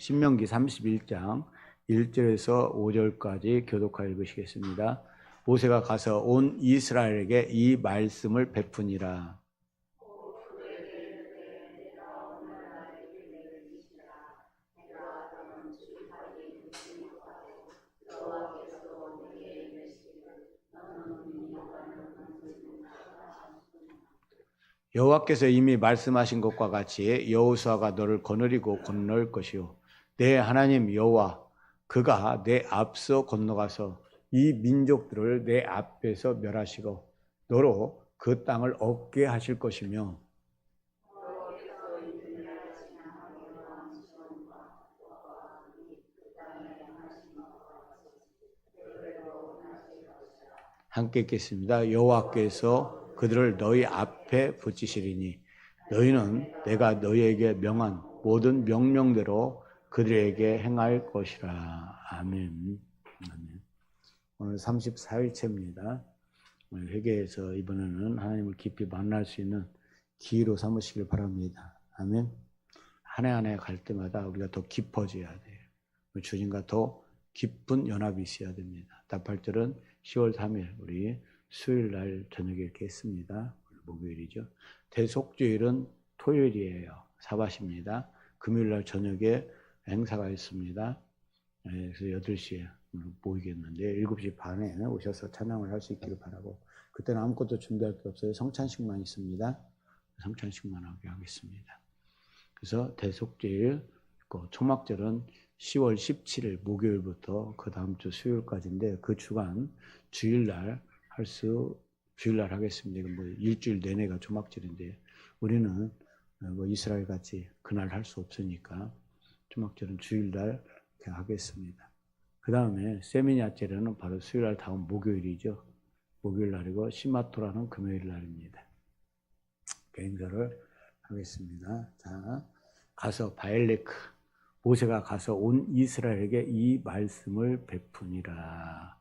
신명기 31장 1절에서 5절까지 교독하여 읽으시겠습니다. 모세가 가서 온 이스라엘에게 이 말씀을 베푸니라. 여호와께서 이미 말씀하신 것과 같이 여호수아가 너를 거느리고 건널 것이요 내 하나님 여호와 그가 내 앞서 건너가서 이 민족들을 내 앞에서 멸하시고 너로 그 땅을 얻게 하실 것이며 함께 읽겠습니다. 여호와께서 그들을 너희 앞에 붙이시리니 너희는 내가 너희에게 명한 모든 명령대로 그들에게 행할 것이라. 아멘. 아멘. 오늘 34일째입니다. 오늘 회개에서 이번에는 하나님을 깊이 만날 수 있는 기회로 삼으시길 바랍니다. 아멘. 한 해 한 해 갈 때마다 우리가 더 깊어져야 돼요. 주님과 더 깊은 연합이 있어야 됩니다. 답할절은 10월 3일 우리 수요일 날 저녁에 이렇게 했습니다. 목요일이죠. 대속주일은 토요일이에요. 사바십니다. 금요일 날 저녁에 행사가 있습니다. 그래서 8시에 모이겠는데 7시 반에 오셔서 찬양을 할 수 있기를 바라고, 그때는 아무것도 준비할 게 없어요. 성찬식만 있습니다. 성찬식만 하게 하겠습니다. 그래서 대속주일, 초막절은 10월 17일 목요일부터 그 다음 주 수요일까지인데 그 주간 주일날 주일날 하겠습니다. 이건 일주일 내내가 초막절인데 우리는 이스라엘 같이 그날 할 수 없으니까 초막절은 주일날 하겠습니다. 그 다음에 세미냐제는 바로 수요일날 다음 목요일이죠. 목요일날이고 시마토라는 금요일날입니다. 행사를 하겠습니다. 자, 가서 바엘레크 모세가 가서 온 이스라엘에게 이 말씀을 베푸니라.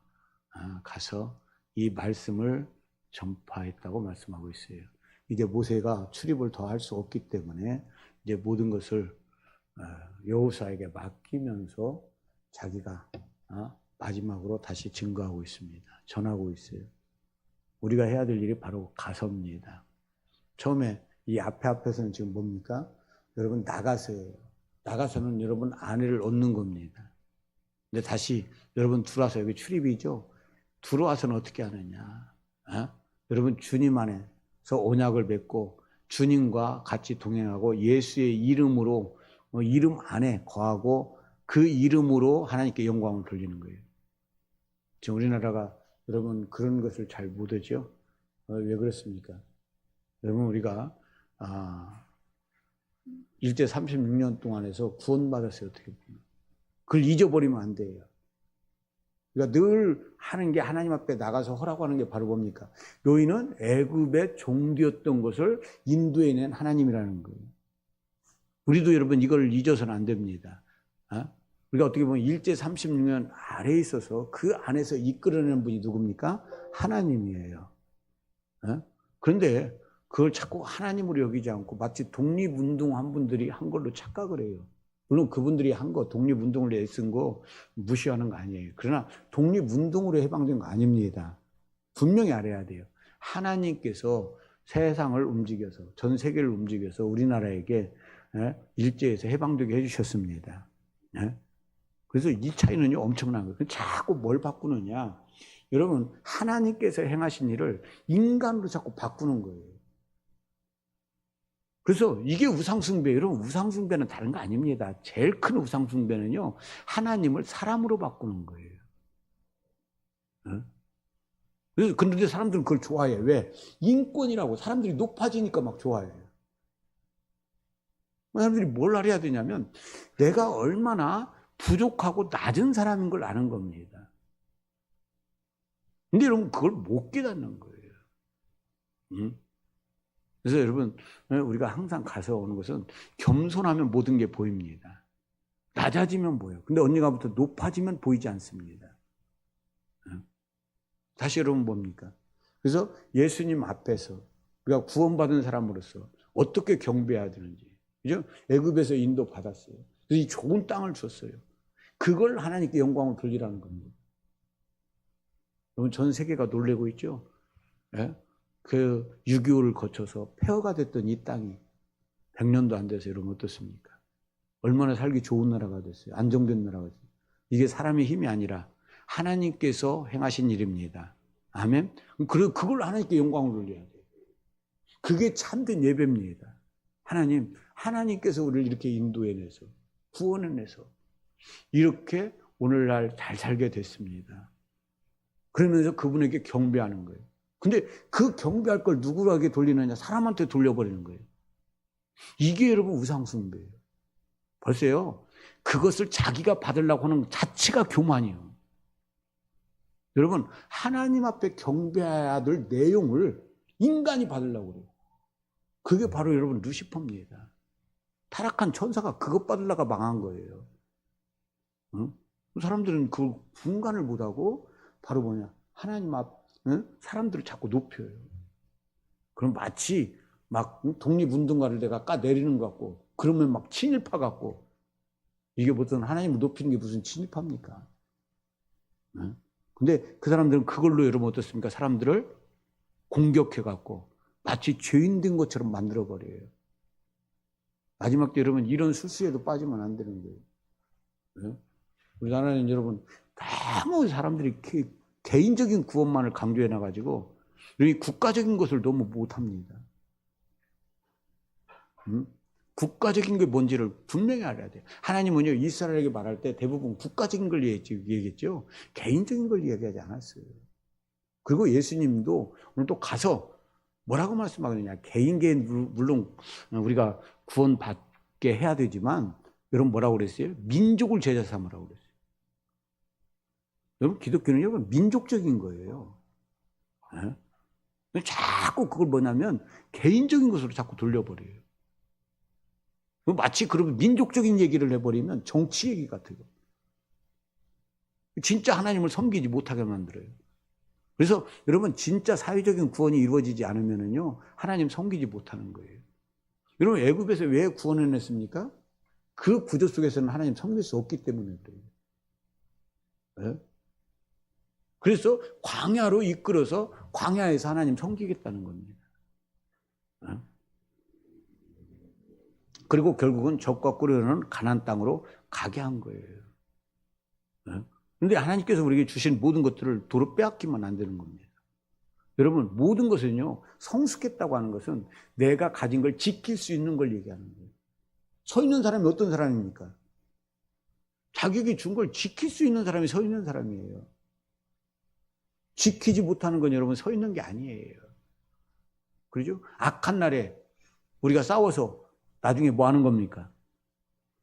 가서 이 말씀을 전파했다고 말씀하고 있어요. 이제 모세가 출입을 더 할 수 없기 때문에 이제 모든 것을 여호수아에게 맡기면서 자기가 마지막으로 다시 증거하고 있습니다. 전하고 있어요. 우리가 해야 될 일이 바로 가서입니다. 처음에 이 앞에서는 지금 뭡니까? 여러분 나가서예요. 나가서는 여러분 아내를 얻는 겁니다. 근데 다시 여러분 들어와서 여기 출입이죠. 들어와서는 어떻게 하느냐? 여러분 주님 안에서 언약을 맺고 주님과 같이 동행하고 예수의 이름으로 이름 안에 거하고 그 이름으로 하나님께 영광을 돌리는 거예요. 지금 우리나라가 여러분 그런 것을 잘 못하죠. 왜 그렇습니까? 여러분 우리가 일제 36년 동안에서 구원받았어요. 어떻게 보면 그걸 잊어버리면 안 돼요. 그러니까 늘 하는 게 하나님 앞에 나가서 허락하는 게 바로 뭡니까? 너희는 애굽의 종되었던 것을 인도해낸 하나님이라는 거예요. 우리도 여러분 이걸 잊어서는 안 됩니다. 우리가 어떻게 보면 일제 36년 아래에 있어서 그 안에서 이끌어내는 분이 누굽니까? 하나님이에요. 그런데 그걸 자꾸 하나님으로 여기지 않고 마치 독립운동한 분들이 한 걸로 착각을 해요. 물론 그분들이 한 거, 독립운동을 애쓴 거 무시하는 거 아니에요. 그러나 독립운동으로 해방된 거 아닙니다. 분명히 알아야 돼요. 하나님께서 세상을 움직여서, 전 세계를 움직여서 우리나라에게 일제에서 해방되게 해주셨습니다. 그래서 이 차이는요, 엄청난 거예요. 자꾸 뭘 바꾸느냐. 여러분, 하나님께서 행하신 일을 인간으로 자꾸 바꾸는 거예요. 그래서 이게 우상숭배예요. 여러분, 우상숭배는 다른 거 아닙니다. 제일 큰 우상숭배는요, 하나님을 사람으로 바꾸는 거예요. 그런데 사람들은 그걸 좋아해요. 왜? 인권이라고 사람들이 높아지니까 막 좋아해요. 사람들이 뭘 알아야 되냐면 내가 얼마나 부족하고 낮은 사람인 걸 아는 겁니다. 근데 여러분 그걸 못 깨닫는 거예요. 그래서 여러분 우리가 항상 가서 오는 것은 겸손하면 모든 게 보입니다. 낮아지면 보여요. 근데 언젠가부터 높아지면 보이지 않습니다. 다시 여러분 뭡니까? 그래서 예수님 앞에서 우리가 구원받은 사람으로서 어떻게 경배해야 되는지, 그죠? 애굽에서 인도 받았어요. 이 좋은 땅을 줬어요. 그걸 하나님께 영광을 돌리라는 겁니다. 여러분, 전 세계가 놀래고 있죠. 예? 그 6.25를 거쳐서 폐허가 됐던 이 땅이 100년도 안 돼서 여러분 어떻습니까? 얼마나 살기 좋은 나라가 됐어요. 안정된 나라가 됐어요. 이게 사람의 힘이 아니라 하나님께서 행하신 일입니다. 아멘? 그걸 하나님께 영광을 돌려야 돼요. 그게 참된 예배입니다. 하나님께서 우리를 이렇게 인도해내서 구원해내서 이렇게 오늘날 잘 살게 됐습니다. 그러면서 그분에게 경배하는 거예요. 근데 그 경배할 걸 누구에게 돌리느냐? 사람한테 돌려버리는 거예요. 이게 여러분 우상숭배예요. 벌써요. 그것을 자기가 받으려고 하는 자체가 교만이에요. 여러분, 하나님 앞에 경배해야 될 내용을 인간이 받으려고 그래요. 그게 바로 여러분 루시퍼입니다. 타락한 천사가 그것 받으려고 망한 거예요. 응? 사람들은 그 분간을 못하고 바로 뭐냐? 하나님 앞 사람들을 자꾸 높여요. 그럼 마치 막 독립운동가를 내가 까내리는 것 같고 그러면 막 친일파 같고 이게 무슨 하나님을 높이는 게 무슨 친일파입니까? 근데 그 사람들은 그걸로 여러분 어떻습니까? 사람들을 공격해갖고 마치 죄인 된 것처럼 만들어버려요. 마지막 때 여러분 이런 술수에도 빠지면 안 되는 거예요. 우리나라는 여러분 너무 사람들이 개인적인 구원만을 강조해 놔가지고 이 국가적인 것을 너무 못합니다. 국가적인 게 뭔지를 분명히 알아야 돼요. 하나님은요 이스라엘에게 말할 때 대부분 국가적인 걸 얘기했죠. 개인적인 걸 얘기하지 않았어요. 그리고 예수님도 오늘 또 가서 뭐라고 말씀하느냐. 개인 물론 우리가 구원받게 해야 되지만 여러분 뭐라고 그랬어요? 민족을 제자 삼으라고 그랬어요. 여러분 기독교는 여러분 민족적인 거예요. 네? 자꾸 그걸 뭐냐면 개인적인 것으로 자꾸 돌려버려요. 마치 그러면 민족적인 얘기를 해버리면 정치 얘기 같아요. 진짜 하나님을 섬기지 못하게 만들어요. 그래서 여러분 진짜 사회적인 구원이 이루어지지 않으면은요 하나님 섬기지 못하는 거예요. 여러분 애굽에서 왜 구원해냈습니까? 그 구조 속에서는 하나님 섬길 수 없기 때문에 그래요. 네? 그래서 광야로 이끌어서 광야에서 하나님 섬기겠다는 겁니다. 네? 그리고 결국은 적과 꿀을 가나안 땅으로 가게 한 거예요. 그런데 하나님께서 우리에게 주신 모든 것들을 도로 빼앗기면 안 되는 겁니다. 여러분 모든 것은요 성숙했다고 하는 것은 내가 가진 걸 지킬 수 있는 걸 얘기하는 거예요. 서 있는 사람이 어떤 사람입니까? 자격이 준 걸 지킬 수 있는 사람이 서 있는 사람이에요. 지키지 못하는 건 여러분 서 있는 게 아니에요. 그렇죠? 악한 날에 우리가 싸워서 나중에 뭐 하는 겁니까?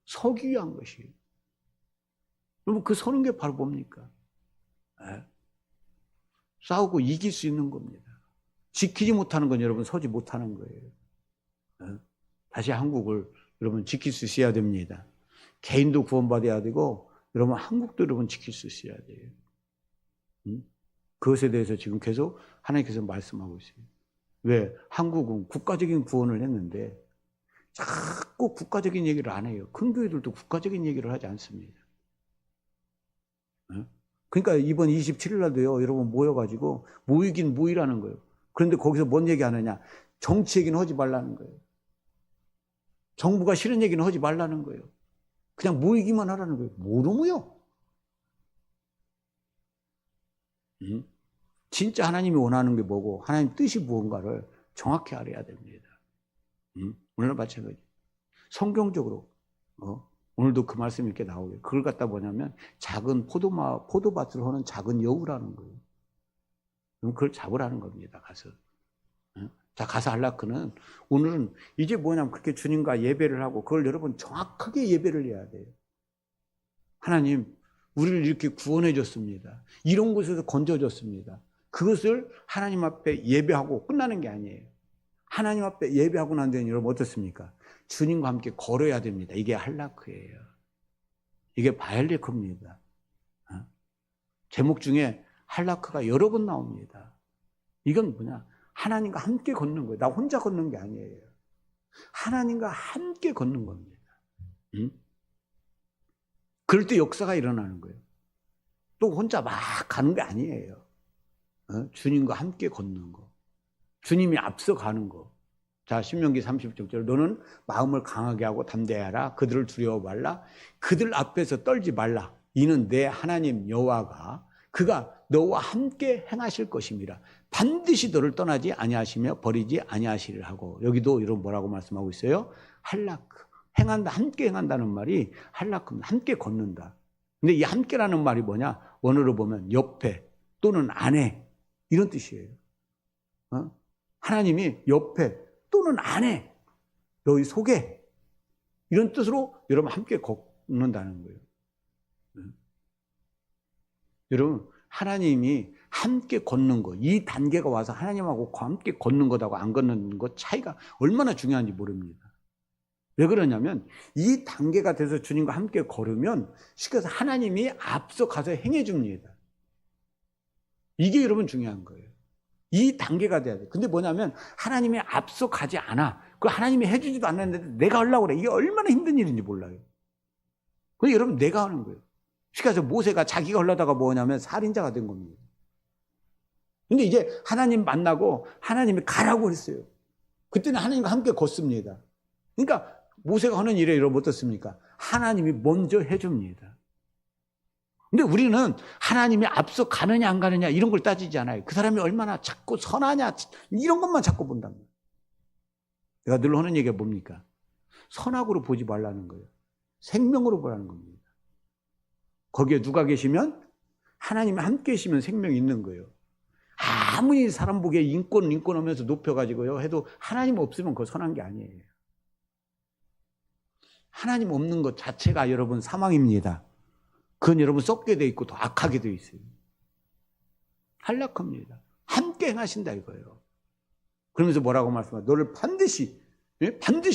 서기 위한 것이에요. 여러분 그 서는 게 바로 뭡니까? 싸우고 이길 수 있는 겁니다. 지키지 못하는 건 여러분 서지 못하는 거예요. 다시 한국을 여러분 지킬 수 있어야 됩니다. 개인도 구원받아야 되고 여러분 한국도 여러분 지킬 수 있어야 돼요. 그것에 대해서 지금 계속 하나님께서 말씀하고 있어요. 왜? 한국은 국가적인 구원을 했는데 자꾸 국가적인 얘기를 안 해요. 큰 교회들도 국가적인 얘기를 하지 않습니다. 그러니까 이번 27일 날도요, 여러분 모여가지고 모이긴 모이라는 거예요. 그런데 거기서 뭔 얘기 하느냐? 정치 얘기는 하지 말라는 거예요. 정부가 싫은 얘기는 하지 말라는 거예요. 그냥 모이기만 하라는 거예요. 뭐로 모여? 진짜 하나님이 원하는 게 뭐고 하나님 뜻이 무언가를 정확히 알아야 됩니다. 오늘은 마찬가지. 성경적으로 오늘도 그 말씀이 이렇게 나오게 그걸 갖다 뭐냐면 작은 포도밭을 하는 작은 여우라는 거예요. 그럼 그걸 잡으라는 겁니다. 가서. 자, 가서 할라크는 오늘은 이제 뭐냐면 그렇게 주님과 예배를 하고 그걸 여러분 정확하게 예배를 해야 돼요. 하나님 우리를 이렇게 구원해 줬습니다. 이런 곳에서 건져줬습니다. 그것을 하나님 앞에 예배하고 끝나는 게 아니에요. 하나님 앞에 예배하고 난 뒤에는 여러분 어떻습니까? 주님과 함께 걸어야 됩니다. 이게 할라크예요. 이게 바엘레크입니다. 제목 중에 할라크가 여러 번 나옵니다. 이건 뭐냐? 하나님과 함께 걷는 거예요. 나 혼자 걷는 게 아니에요. 하나님과 함께 걷는 겁니다. 그럴 때 역사가 일어나는 거예요. 또 혼자 막 가는 게 아니에요. 주님과 함께 걷는 거. 주님이 앞서 가는 거. 자, 신명기 30절. 너는 마음을 강하게 하고 담대하라. 그들을 두려워 말라. 그들 앞에서 떨지 말라. 이는 내 하나님 여호와가 그가 너와 함께 행하실 것임이라. 반드시 너를 떠나지 아니하시며 버리지 아니하시리라 하고. 여기도 이런 뭐라고 말씀하고 있어요? 할라크. 행한다, 함께 행한다는 말이 할라크, 함께 걷는다. 근데 이 함께라는 말이 뭐냐? 원어로 보면 옆에 또는 안에 이런 뜻이에요. 하나님이 옆에 또는 안에 너희 속에 이런 뜻으로 여러분 함께 걷는다는 거예요. 여러분 하나님이 함께 걷는 거, 이 단계가 와서 하나님하고 함께 걷는 것하고 안 걷는 것 차이가 얼마나 중요한지 모릅니다. 왜 그러냐면 이 단계가 돼서 주님과 함께 걸으면 쉽게 해서 하나님이 앞서 가서 행해 줍니다. 이게 여러분 중요한 거예요. 이 단계가 돼야 돼요. 근데 뭐냐면 하나님이 앞서 가지 않아. 그 하나님이 해주지도 않는데 내가 하려고 그래. 이게 얼마나 힘든 일인지 몰라요. 근데 여러분 내가 하는 거예요. 쉽게 해서 모세가 자기가 하려다가 뭐냐면 살인자가 된 겁니다. 근데 이제 하나님 만나고 하나님이 가라고 했어요. 그때는 하나님과 함께 걷습니다. 그러니까 모세가 하는 일에 여러분 어떻습니까? 하나님이 먼저 해줍니다. 근데 우리는 하나님이 앞서 가느냐 안 가느냐 이런 걸 따지지 않아요. 그 사람이 얼마나 작고 선하냐 이런 것만 자꾸 본다는 거예요. 내가 늘 하는 얘기가 뭡니까? 선악으로 보지 말라는 거예요. 생명으로 보라는 겁니다. 거기에 누가 계시면 하나님이 함께 계시면 생명이 있는 거예요. 아무리 사람 보기에 인권 하면서 높여가지고요 해도 하나님 없으면 그거 선한 게 아니에요. 하나님 없는 것 자체가 여러분 사망입니다. 그건 여러분 썩게 돼 있고 더 악하게 돼 있어요. 한락합니다. 함께 행하신다 이거예요. 그러면서 뭐라고 말씀하세요? 너를 반드시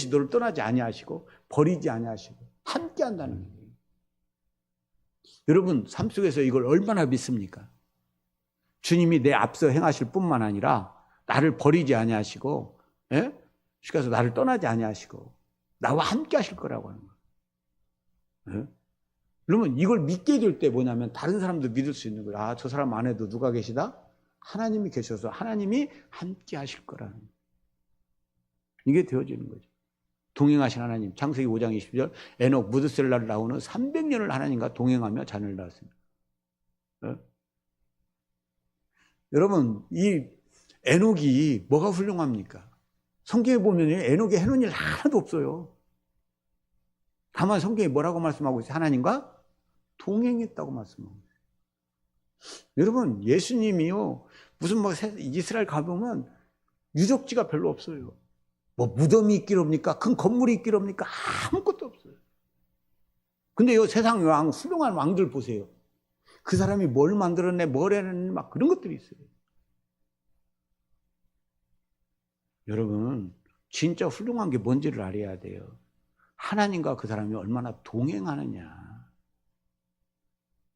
너를 떠나지 아니하시고 버리지 아니하시고 함께 한다는 거예요. 여러분 삶 속에서 이걸 얼마나 믿습니까? 주님이 내 앞서 행하실 뿐만 아니라 나를 버리지 아니하시고 그래서 나를 떠나지 아니하시고 나와 함께 하실 거라고 하는 거예요. 그러면 이걸 믿게 될 때 뭐냐면 다른 사람도 믿을 수 있는 거예요. 아, 저 사람 안에도 누가 계시다? 하나님이 계셔서 하나님이 함께 하실 거라는 거예요. 이게 되어지는 거죠. 동행하신 하나님. 창세기 5장 20절 에녹 무드셀라를 나오는 300년을 하나님과 동행하며 자녀를 낳았습니다. 여러분 이 에녹이 뭐가 훌륭합니까? 성경에 보면 에녹이 해놓은 일 하나도 없어요. 다만 성경이 뭐라고 말씀하고 있어요? 하나님과 동행했다고 말씀하고 있어요. 여러분 예수님이요 무슨 뭐 이스라엘 가보면 유적지가 별로 없어요. 뭐 무덤이 있기롭니까? 큰 건물이 있기롭니까? 아무것도 없어요. 근데 이 세상 왕 훌륭한 왕들 보세요. 그 사람이 뭘 만들었네, 뭘 해냈네 막 그런 것들이 있어요. 여러분 진짜 훌륭한 게 뭔지를 알아야 돼요. 하나님과 그 사람이 얼마나 동행하느냐.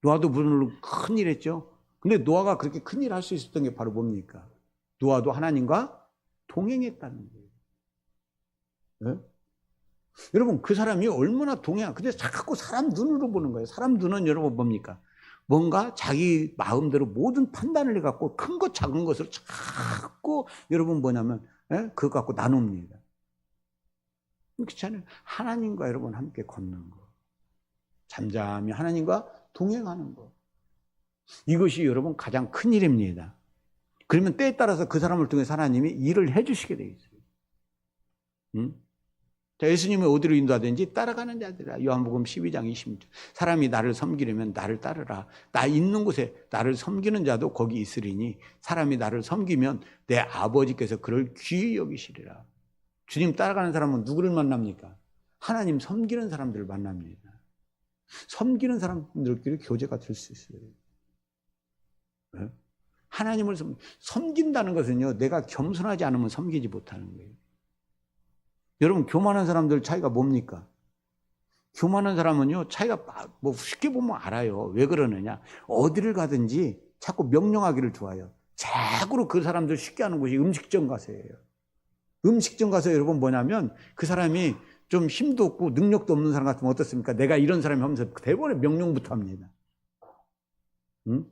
노아도 물론 큰일 했죠. 근데 노아가 그렇게 큰일 할 수 있었던 게 바로 뭡니까? 노아도 하나님과 동행했다는 거예요. 네? 여러분 그 사람이 얼마나 근데 자꾸 사람 눈으로 보는 거예요. 사람 눈은 여러분 뭡니까? 뭔가 자기 마음대로 모든 판단을 해갖고 큰 것 작은 것을 자꾸 여러분 뭐냐면 그거 갖고 나눕니다. 그렇지 않아요? 하나님과 여러분 함께 걷는 거. 잠잠히 하나님과 동행하는 거. 이것이 여러분 가장 큰 일입니다. 그러면 때에 따라서 그 사람을 통해서 하나님이 일을 해주시게 돼 있어요. 응? 자, 예수님이 어디로 인도하든지 따라가는 자들아. 요한복음 12장 26절. 사람이 나를 섬기려면 나를 따르라. 나 있는 곳에 나를 섬기는 자도 거기 있으리니 사람이 나를 섬기면 내 아버지께서 그를 귀히 여기시리라. 주님 따라가는 사람은 누구를 만납니까? 하나님 섬기는 사람들을 만납니다. 섬기는 사람들끼리 교제가 될 수 있어요. 네? 하나님을 섬긴다는 것은요, 내가 겸손하지 않으면 섬기지 못하는 거예요. 여러분, 교만한 사람들 차이가 뭡니까? 교만한 사람은요, 차이가 뭐 쉽게 보면 알아요. 왜 그러느냐? 어디를 가든지 자꾸 명령하기를 좋아해요. 자꾸로 그 사람들 쉽게 하는 곳이 음식점 가서예요. 음식점 가서 여러분 뭐냐면 그 사람이 좀 힘도 없고 능력도 없는 사람 같으면 어떻습니까? 내가 이런 사람이 하면서 대번에 명령부터 합니다. 응?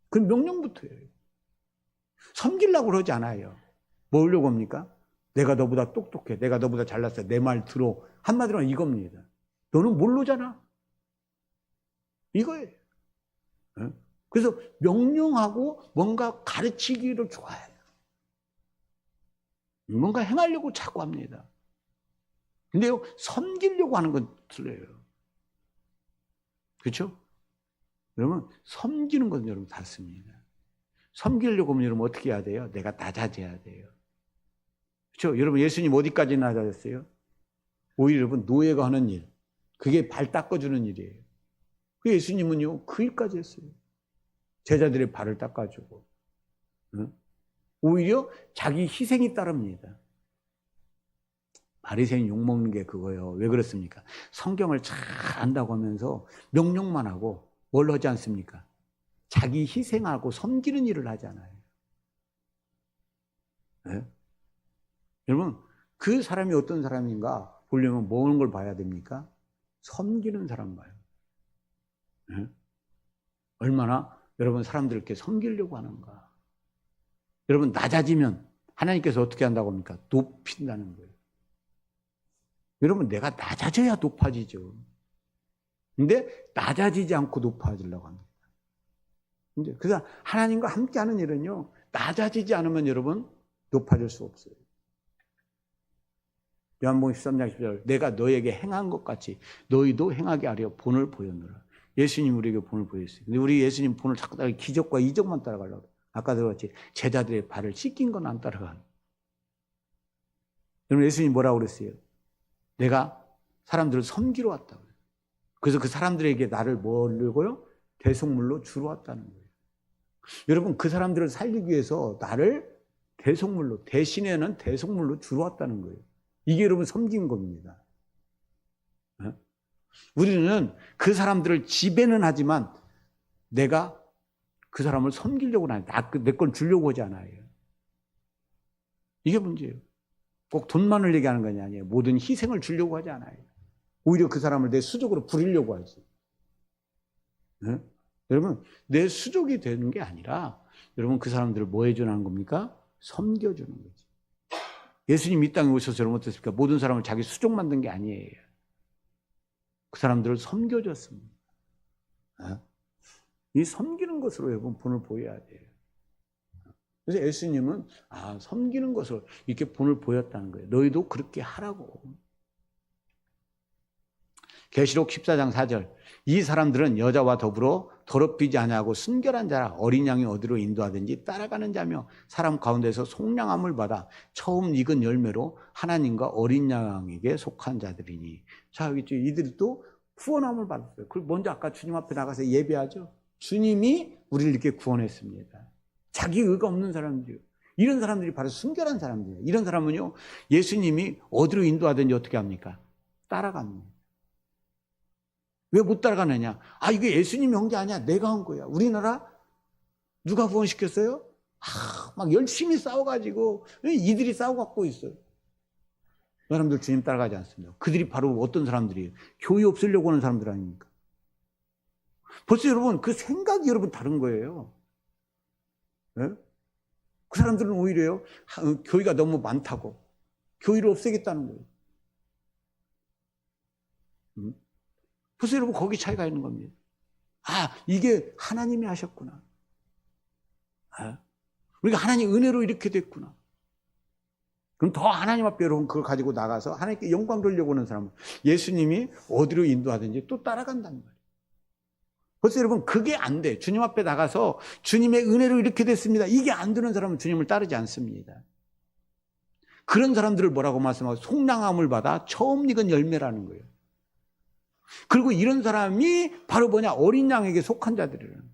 그 명령부터예요. 섬기려고 그러지 않아요. 뭐 하려고 합니까? 내가 너보다 똑똑해. 내가 너보다 잘났어. 내 말 들어. 한마디로 이겁니다. 너는 모르잖아. 이거예요. 응? 그래서 명령하고 뭔가 가르치기를 좋아해요. 뭔가 행하려고 자꾸 합니다. 근데요, 섬기려고 하는 건 틀려요. 그렇죠? 여러분, 섬기는 건 여러분 다릅니다. 섬기려고 하면 여러분 어떻게 해야 돼요? 내가 낮아져야 돼요. 그렇죠? 여러분, 예수님 어디까지 낮아졌어요? 오히려 여러분, 노예가 하는 일. 그게 발 닦아주는 일이에요. 그 예수님은요, 그 일까지 했어요. 제자들의 발을 닦아주고. 응? 오히려 자기 희생이 따릅니다. 바리새인 욕먹는 게 그거예요. 왜 그렇습니까? 성경을 잘 안다고 하면서 명령만 하고 뭘 하지 않습니까? 자기 희생하고 섬기는 일을 하잖아요. 네? 여러분, 그 사람이 어떤 사람인가 보려면 뭐 하는 걸 봐야 됩니까? 섬기는 사람 봐요. 네? 얼마나 여러분 사람들께 섬기려고 하는가. 여러분, 낮아지면 하나님께서 어떻게 한다고 합니까? 높인다는 거예요. 여러분, 내가 낮아져야 높아지죠. 근데 낮아지지 않고 높아지려고 합니다. 그래서 하나님과 함께하는 일은요, 낮아지지 않으면 여러분 높아질 수 없어요. 요한복음 13장 10절, 내가 너에게 행한 것 같이 너희도 행하게 하려 본을 보였노라. 예수님 우리에게 본을 보였어요. 근데 우리 예수님 본을 자꾸 따라 기적과 이적만 따라가려고. 아까 들었지, 제자들의 발을 씻긴 건 안 따라가는. 여러분, 예수님 뭐라고 그랬어요? 내가 사람들을 섬기러 왔다고요. 그래서 그 사람들에게 나를 뭐려고요? 대속물로 주러 왔다는 거예요. 여러분, 그 사람들을 살리기 위해서 나를 대속물로, 대신에는 대속물로 주러 왔다는 거예요. 이게 여러분 섬긴 겁니다. 우리는 그 사람들을 지배는 하지만 내가 그 사람을 섬기려고는 안 해요. 내 걸 주려고 하지 않아요. 이게 문제예요. 꼭 돈만을 얘기하는 건 아니에요. 모든 희생을 주려고 하지 않아요. 오히려 그 사람을 내 수족으로 부리려고 하지. 네? 여러분, 내 수족이 되는 게 아니라 여러분 그 사람들을 뭐 해주는 겁니까? 섬겨주는 거지. 예수님 이 땅에 오셔서 여러분 어떻습니까? 모든 사람을 자기 수족 만든 게 아니에요. 그 사람들을 섬겨줬습니다. 네? 이 섬기는 것으로 여러분 본을 보여야 돼요. 그래서 예수님은 섬기는 것으로 이렇게 본을 보였다는 거예요. 너희도 그렇게 하라고. 계시록 14장 4절, 이 사람들은 여자와 더불어 더럽히지 아니하고 순결한 자라 어린 양이 어디로 인도하든지 따라가는 자며 사람 가운데서 속량함을 받아 처음 익은 열매로 하나님과 어린 양에게 속한 자들이니. 자, 이들이 또 구원함을 받았어요. 그리고 먼저 아까 주님 앞에 나가서 예배하죠. 주님이 우리를 이렇게 구원했습니다. 자기 의가 없는 사람들이요. 이런 사람들이 바로 순결한 사람들이에요. 이런 사람은요, 예수님이 어디로 인도하든지 어떻게 합니까? 따라갑니다. 왜 못 따라가느냐? 이게 예수님이 한 게 아니야. 내가 한 거야. 우리나라 누가 구원시켰어요? 막 열심히 싸워가지고 이들이 싸워갖고 있어요. 사람들 주님 따라가지 않습니다. 그들이 바로 어떤 사람들이에요? 교회 없애려고 하는 사람들 아닙니까? 벌써 여러분 그 생각이 여러분 다른 거예요. 네? 그 사람들은 오히려요, 교회가 너무 많다고 교회를 없애겠다는 거예요. 벌써 여러분 거기 차이가 있는 겁니다. 이게 하나님이 하셨구나. 우리가 하나님 은혜로 이렇게 됐구나. 그럼 더 하나님 앞에 여러분 그걸 가지고 나가서 하나님께 영광 돌려고 하는 사람은 예수님이 어디로 인도하든지 또 따라간단 말이에요. 벌써 여러분 그게 안 돼. 주님 앞에 나가서 주님의 은혜로 이렇게 됐습니다. 이게 안 되는 사람은 주님을 따르지 않습니다. 그런 사람들을 뭐라고 말씀하고 속량함을 받아 처음 익은 열매라는 거예요. 그리고 이런 사람이 바로 뭐냐? 어린 양에게 속한 자들이라는 거예요.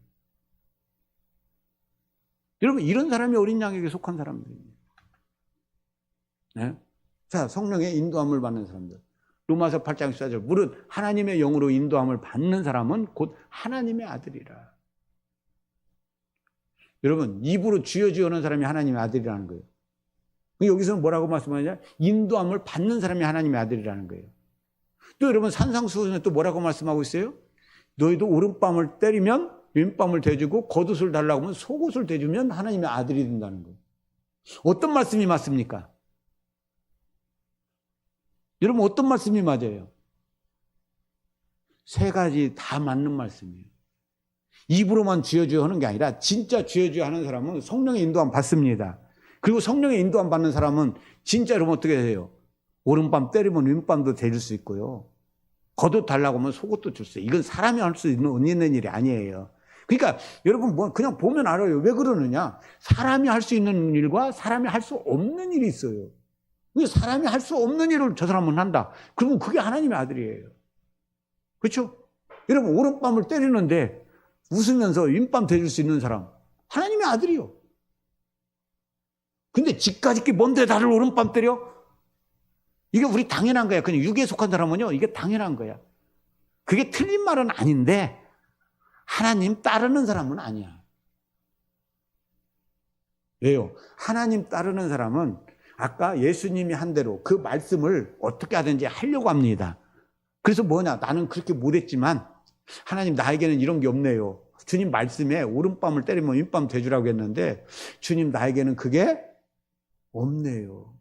여러분 이런 사람이 어린 양에게 속한 사람들입니다. 네? 자, 성령의 인도함을 받는 사람들. 로마서 8장 14절, 무릇 하나님의 영으로 인도함을 받는 사람은 곧 하나님의 아들이라. 여러분 입으로 주여 주여 하는 사람이 하나님의 아들이라는 거예요. 여기서는 뭐라고 말씀하냐? 인도함을 받는 사람이 하나님의 아들이라는 거예요. 또 여러분 산상수훈에 또 뭐라고 말씀하고 있어요? 너희도 오른뺨을 때리면 왼뺨을 대주고 겉옷을 달라고 하면 속옷을 대주면 하나님의 아들이 된다는 거예요. 어떤 말씀이 맞습니까? 여러분 어떤 말씀이 맞아요? 세 가지 다 맞는 말씀이에요. 입으로만 주여 주여 하는 게 아니라 진짜 주여 주여 하는 사람은 성령의 인도함 받습니다. 그리고 성령의 인도함 받는 사람은 진짜 여러분 어떻게 해요? 오른밤 때리면 왼밤도 대줄 수 있고요. 겉옷 달라고 하면 속옷도 줄 수 있어요. 이건 사람이 할 수 있는 일이 아니에요. 그러니까 여러분 뭐 그냥 보면 알아요. 왜 그러느냐? 사람이 할 수 있는 일과 사람이 할 수 없는 일이 있어요. 사람이 할 수 없는 일을 저 사람은 한다. 그러면 그게 하나님의 아들이에요. 그렇죠? 여러분 오른밤을 때리는데 웃으면서 왼밤 대줄 수 있는 사람 하나님의 아들이요. 근데 집까짓게 뭔데 나를 오른밤 때려? 이게 우리 당연한 거야. 그냥 육에 속한 사람은요 이게 당연한 거야. 그게 틀린 말은 아닌데 하나님 따르는 사람은 아니야. 왜요? 하나님 따르는 사람은 아까 예수님이 한 대로 그 말씀을 어떻게 하든지 하려고 합니다. 그래서 뭐냐? 나는 그렇게 못했지만 하나님 나에게는 이런 게 없네요. 주님 말씀에 오른밤을 때리면 왼밤 대주라고 했는데 주님 나에게는 그게 없네요.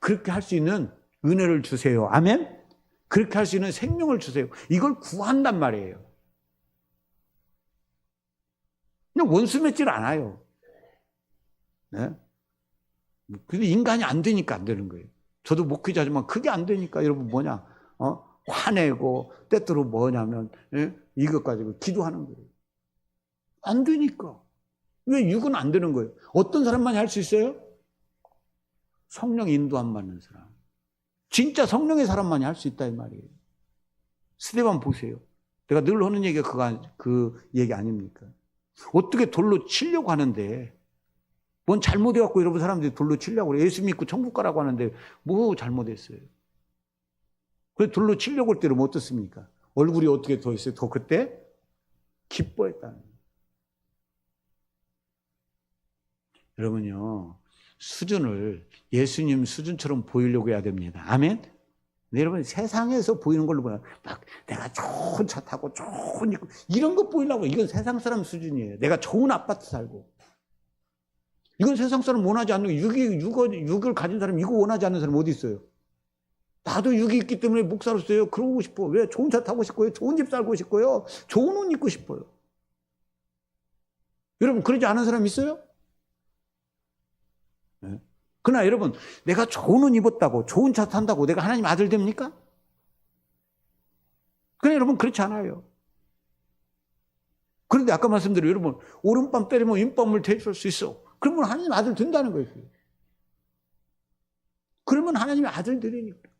그렇게 할 수 있는 은혜를 주세요. 아멘? 그렇게 할 수 있는 생명을 주세요. 이걸 구한단 말이에요. 그냥 원수 맺질 않아요. 네? 근데 인간이 안 되니까 안 되는 거예요. 저도 목회자지만 그게 안 되니까 여러분 뭐냐? 화내고 때때로 뭐냐면 이것 가지고 기도하는 거예요. 안 되니까. 왜 육은 안 되는 거예요? 어떤 사람만이 할 수 있어요? 성령 인도함 받는 사람. 진짜 성령의 사람만이 할 수 있다 이 말이에요. 스데반 보세요. 내가 늘 하는 얘기가 그 얘기 아닙니까? 어떻게 돌로 치려고 하는데 뭔 잘못해갖고 여러분 사람들이 돌로 치려고 그래. 예수 믿고 천국 가라고 하는데 뭐 잘못했어요. 그래서 돌로 치려고 할 때는 어떻습니까? 얼굴이 어떻게 더 있어요? 더 그때 기뻐했다는 거예요. 여러분요. 수준을 예수님 수준처럼 보이려고 해야 됩니다. 아멘? 근데 여러분 세상에서 보이는 걸로 보면 막 내가 좋은 차 타고 좋은 이런 거 보이려고 이건 세상 사람 수준이에요. 내가 좋은 아파트 살고 이건 세상 사람 원하지 않는 육을 가진 사람 이거 원하지 않는 사람 어디 있어요? 나도 육이 있기 때문에 목사로서요. 그러고 싶어. 왜? 좋은 차 타고 싶고요. 좋은 집 살고 싶고요. 좋은 옷 입고 싶어요. 여러분 그러지 않은 사람 있어요? 네. 그러나 여러분 내가 좋은 옷 입었다고 좋은 차 탄다고 내가 하나님 아들 됩니까? 그러나 여러분 그렇지 않아요. 그런데 아까 말씀드린 여러분 오른밤 때리면 왼밤을 대줄 수 있어. 그러면 하나님 아들 된다는 거예요. 그러면 하나님의 아들 되리니까.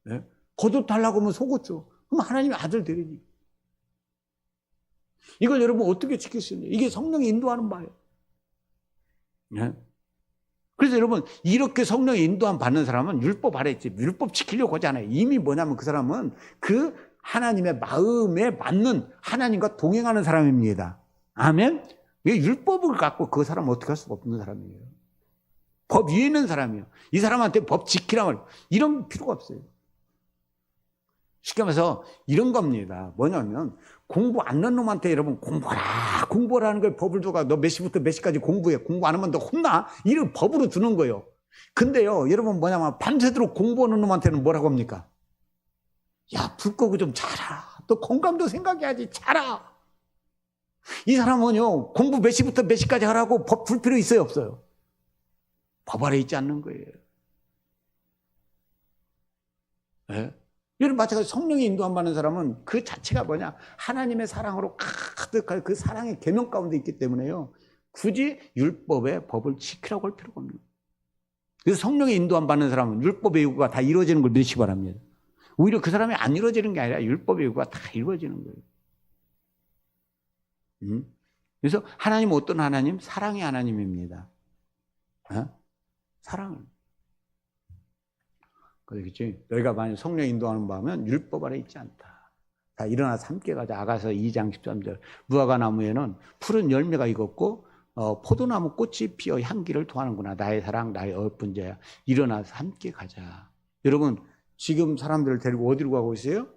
네? 겉옷 달라고 하면 속옷 줘. 그럼 하나님의 아들 되리니까. 이걸 여러분 어떻게 지킬 수 있냐? 이게 성령이 인도하는 바예요. 네? 그래서 여러분 이렇게 성령의 인도함 받는 사람은 율법 아래 있지 율법 지키려고 하지 않아요. 이미 뭐냐면 그 사람은 그 하나님의 마음에 맞는 하나님과 동행하는 사람입니다. 아멘? 왜 율법을 갖고 그 사람은 어떻게 할 수가 없는 사람이에요. 법 위에 있는 사람이에요. 이 사람한테 법 지키라면 이런 필요가 없어요. 쉽게 말해서 이런 겁니다. 뭐냐면 공부 안 하는 놈한테 여러분 공부하라는 걸 법을 두고 너 몇 시부터 몇 시까지 공부해. 공부 안 하면 너 혼나. 이런 법으로 두는 거예요. 근데요 여러분 뭐냐면 밤새도록 공부하는 놈한테는 뭐라고 합니까? 야 불 끄고 좀 자라. 또 건강도 생각해야지. 자라. 이 사람은요 공부 몇 시부터 몇 시까지 하라고 법 둘 필요 있어요 없어요? 법 아래 있지 않는 거예요. 네? 여러분 마찬가지로 성령의 인도함 받는 사람은 그 자체가 뭐냐 하나님의 사랑으로 가득할 그 사랑의 계명 가운데 있기 때문에요 굳이 율법의 법을 지키라고 할 필요가 없는 거예요. 그래서 성령의 인도함 받는 사람은 율법의 요구가 다 이루어지는 걸 믿으시기 바랍니다. 오히려 그 사람이 안 이루어지는 게 아니라 율법의 요구가 다 이루어지는 거예요. 그래서 하나님은 어떤 하나님? 사랑의 하나님입니다. 사랑을. 그렇겠지? 너희가 만약 성령 인도하는 바면 율법 아래 있지 않다. 다 일어나서 함께 가자. 아가서 2장 13절. 무화과 나무에는 푸른 열매가 익었고 포도나무 꽃이 피어 향기를 토하는구나. 나의 사랑, 나의 어여쁜 자야. 일어나서 함께 가자. 여러분 지금 사람들을 데리고 어디로 가고 있어요?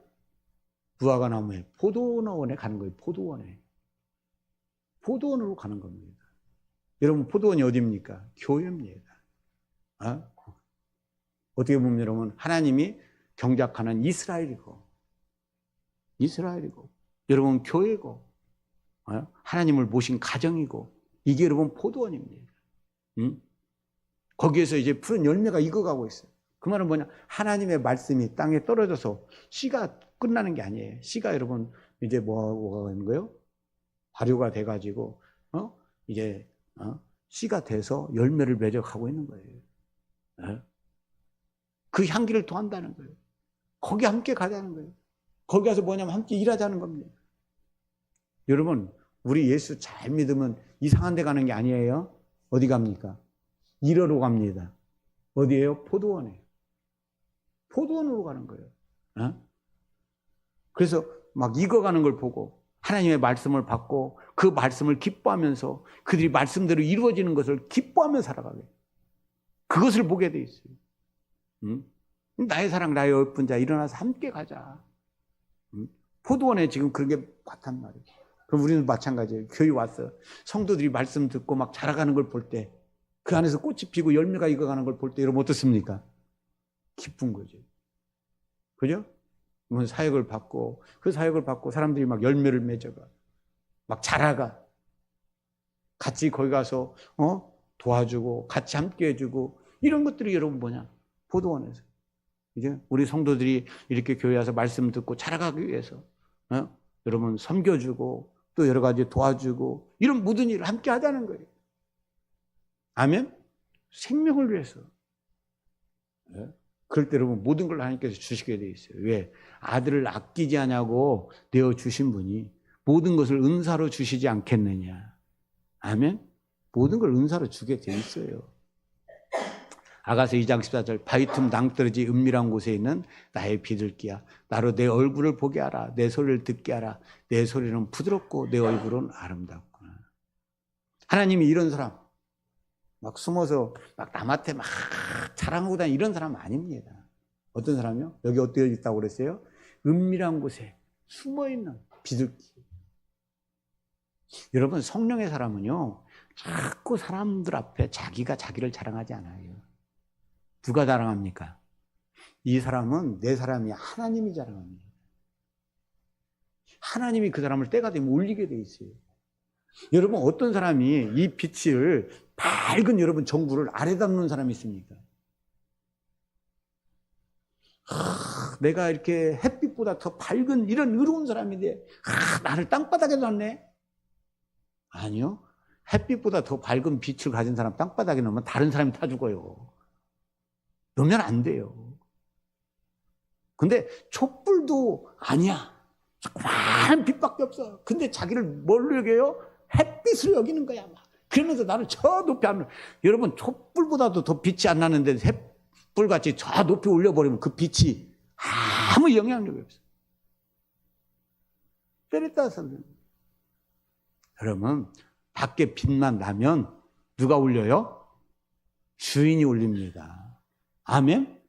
무화과 나무에, 포도원에 가는 거예요. 포도원에. 포도원으로 가는 겁니다. 여러분, 포도원이 어디입니까? 교회입니다. 어떻게 보면 여러분, 하나님이 경작하는 이스라엘이고, 여러분 교회고, 하나님을 모신 가정이고, 이게 여러분 포도원입니다. 거기에서 이제 푸른 열매가 익어가고 있어요. 그 말은 뭐냐? 하나님의 말씀이 땅에 떨어져서 씨가 끝나는 게 아니에요. 씨가 여러분 이제 뭐가 되는 거예요? 발효가 돼가지고 이제 씨가 돼서 열매를 맺어가고 있는 거예요. 그 향기를 토한다는 거예요. 거기 함께 가자는 거예요. 거기 가서 뭐냐면 함께 일하자는 겁니다. 여러분, 우리 예수 잘 믿으면 이상한 데 가는 게 아니에요. 어디 갑니까? 일하러 갑니다. 어디예요? 포도원에. 포도원으로 가는 거예요. 그래서 막 익어가는 걸 보고 하나님의 말씀을 받고 그 말씀을 기뻐하면서 그들이 말씀대로 이루어지는 것을 기뻐하며 살아가게. 그것을 보게 돼 있어요. 나의 사랑, 나의 예쁜 자, 일어나서 함께 가자. 포도원에 지금 그런 게 많단 말이에요. 그럼 우리는 마찬가지예요. 교회 와서 성도들이 말씀 듣고 막 자라가는 걸 볼 때, 그 안에서 꽃이 피고 열매가 익어가는 걸 볼 때 여러분 어떻습니까? 기쁜 거죠. 그죠? 사역을 받고, 그 사역을 받고 사람들이 막 열매를 맺어가, 막 자라가, 같이 거기 가서 도와주고 같이 함께 해주고, 이런 것들이 여러분 뭐냐? 포도원에서 이제 우리 성도들이 이렇게 교회 와서 말씀 듣고 자라가기 위해서 여러분 섬겨주고 또 여러 가지 도와주고, 이런 모든 일을 함께 하자는 거예요. 아멘? 생명을 위해서. 그럴 때 여러분 모든 걸 하나님께서 주시게 돼 있어요. 왜? 아들을 아끼지 않냐고 내어주신 분이 모든 것을 은사로 주시지 않겠느냐. 아멘? 모든 걸 은사로 주게 돼 있어요. 아가서 2장 14절, 바위 틈 낭떠러지 은밀한 곳에 있는 나의 비둘기야, 나로 내 얼굴을 보게 하라. 내 소리를 듣게 하라. 내 소리는 부드럽고 내 얼굴은 아름답구나. 하나님이 이런 사람, 막 숨어서 막 남한테 막 자랑하고 다니는 이런 사람 아닙니다. 어떤 사람이요? 여기 어디에 있다고 그랬어요? 은밀한 곳에 숨어있는 비둘기. 여러분, 성령의 사람은요, 자꾸 사람들 앞에 자기가 자기를 자랑하지 않아요. 누가 자랑합니까? 이 사람은 내 사람이 하나님이 자랑합니다. 하나님이 그 사람을 때가 되면 올리게 돼 있어요. 여러분, 어떤 사람이 이 빛을 밝은 여러분 정부를 아래다 놓는 사람이 있습니까? 내가 이렇게 햇빛보다 더 밝은 이런 의로운 사람인데 나를 땅바닥에 놨네? 아니요. 햇빛보다 더 밝은 빛을 가진 사람 땅바닥에 놓으면 다른 사람이 타 죽어요. 놓으면 안 돼요. 근데 촛불도 아니야. 조그마한 빛밖에 없어. 근데 자기를 뭘로 여겨요? 햇빛으로 여기는 거야. 막. 그러면서 나를 저 높이 안, 여러분, 촛불보다도 더 빛이 안 나는데 햇불같이 저 높이 올려버리면 그 빛이 아무 영향력이 없어. 때렸다서. 여러분, 밖에 빛만 나면 누가 올려요? 주인이 올립니다. 아멘?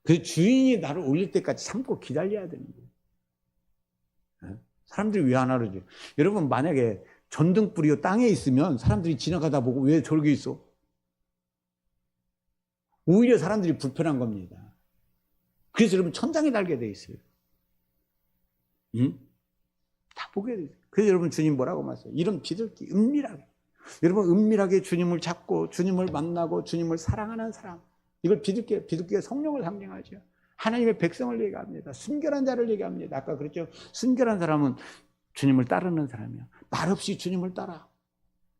그 주인이 나를 올릴 때까지 참고 기다려야 되는 거예요. 사람들이 왜 안 알아줘요? 여러분, 만약에 전등불이 땅에 있으면 사람들이 지나가다 보고 왜 저기 있어? 오히려 사람들이 불편한 겁니다. 그래서 여러분 천장에 달게 돼 있어요. 다 보게 돼 있어요. 그래서 여러분 주님 뭐라고 말씀하세요? 이런 비둘기, 은밀하게. 여러분 은밀하게 주님을 찾고 주님을 만나고 주님을 사랑하는 사람. 이걸 비둘기가 성령을 상징하죠. 하나님의 백성을 얘기합니다. 순결한 자를 얘기합니다. 아까 그랬죠. 순결한 사람은 주님을 따르는 사람이야. 말없이 주님을 따라.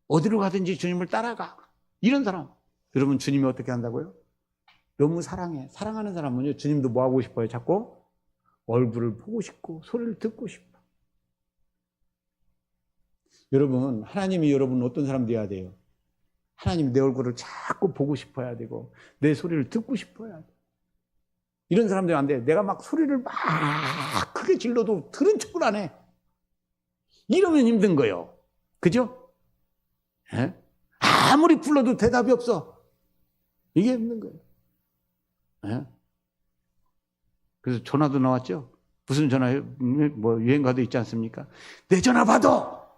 어디로 가든지 주님을 따라가. 이런 사람. 여러분 주님이 어떻게 한다고요? 너무 사랑해. 사랑하는 사람은요, 주님도 뭐 하고 싶어요? 자꾸 얼굴을 보고 싶고 소리를 듣고 싶어. 여러분, 하나님이 여러분 어떤 사람 돼야 돼요? 하나님이 내 얼굴을 자꾸 보고 싶어야 되고 내 소리를 듣고 싶어야 돼. 이런 사람들이 안 돼. 내가 막 소리를 막 크게 질러도 들은 척을 안 해. 이러면 힘든 거예요. 그죠? 예? 아무리 불러도 대답이 없어. 이게 힘든 거예요. 예? 그래서 전화도 나왔죠. 무슨 전화, 뭐 유행가도 있지 않습니까? 내 전화 받아!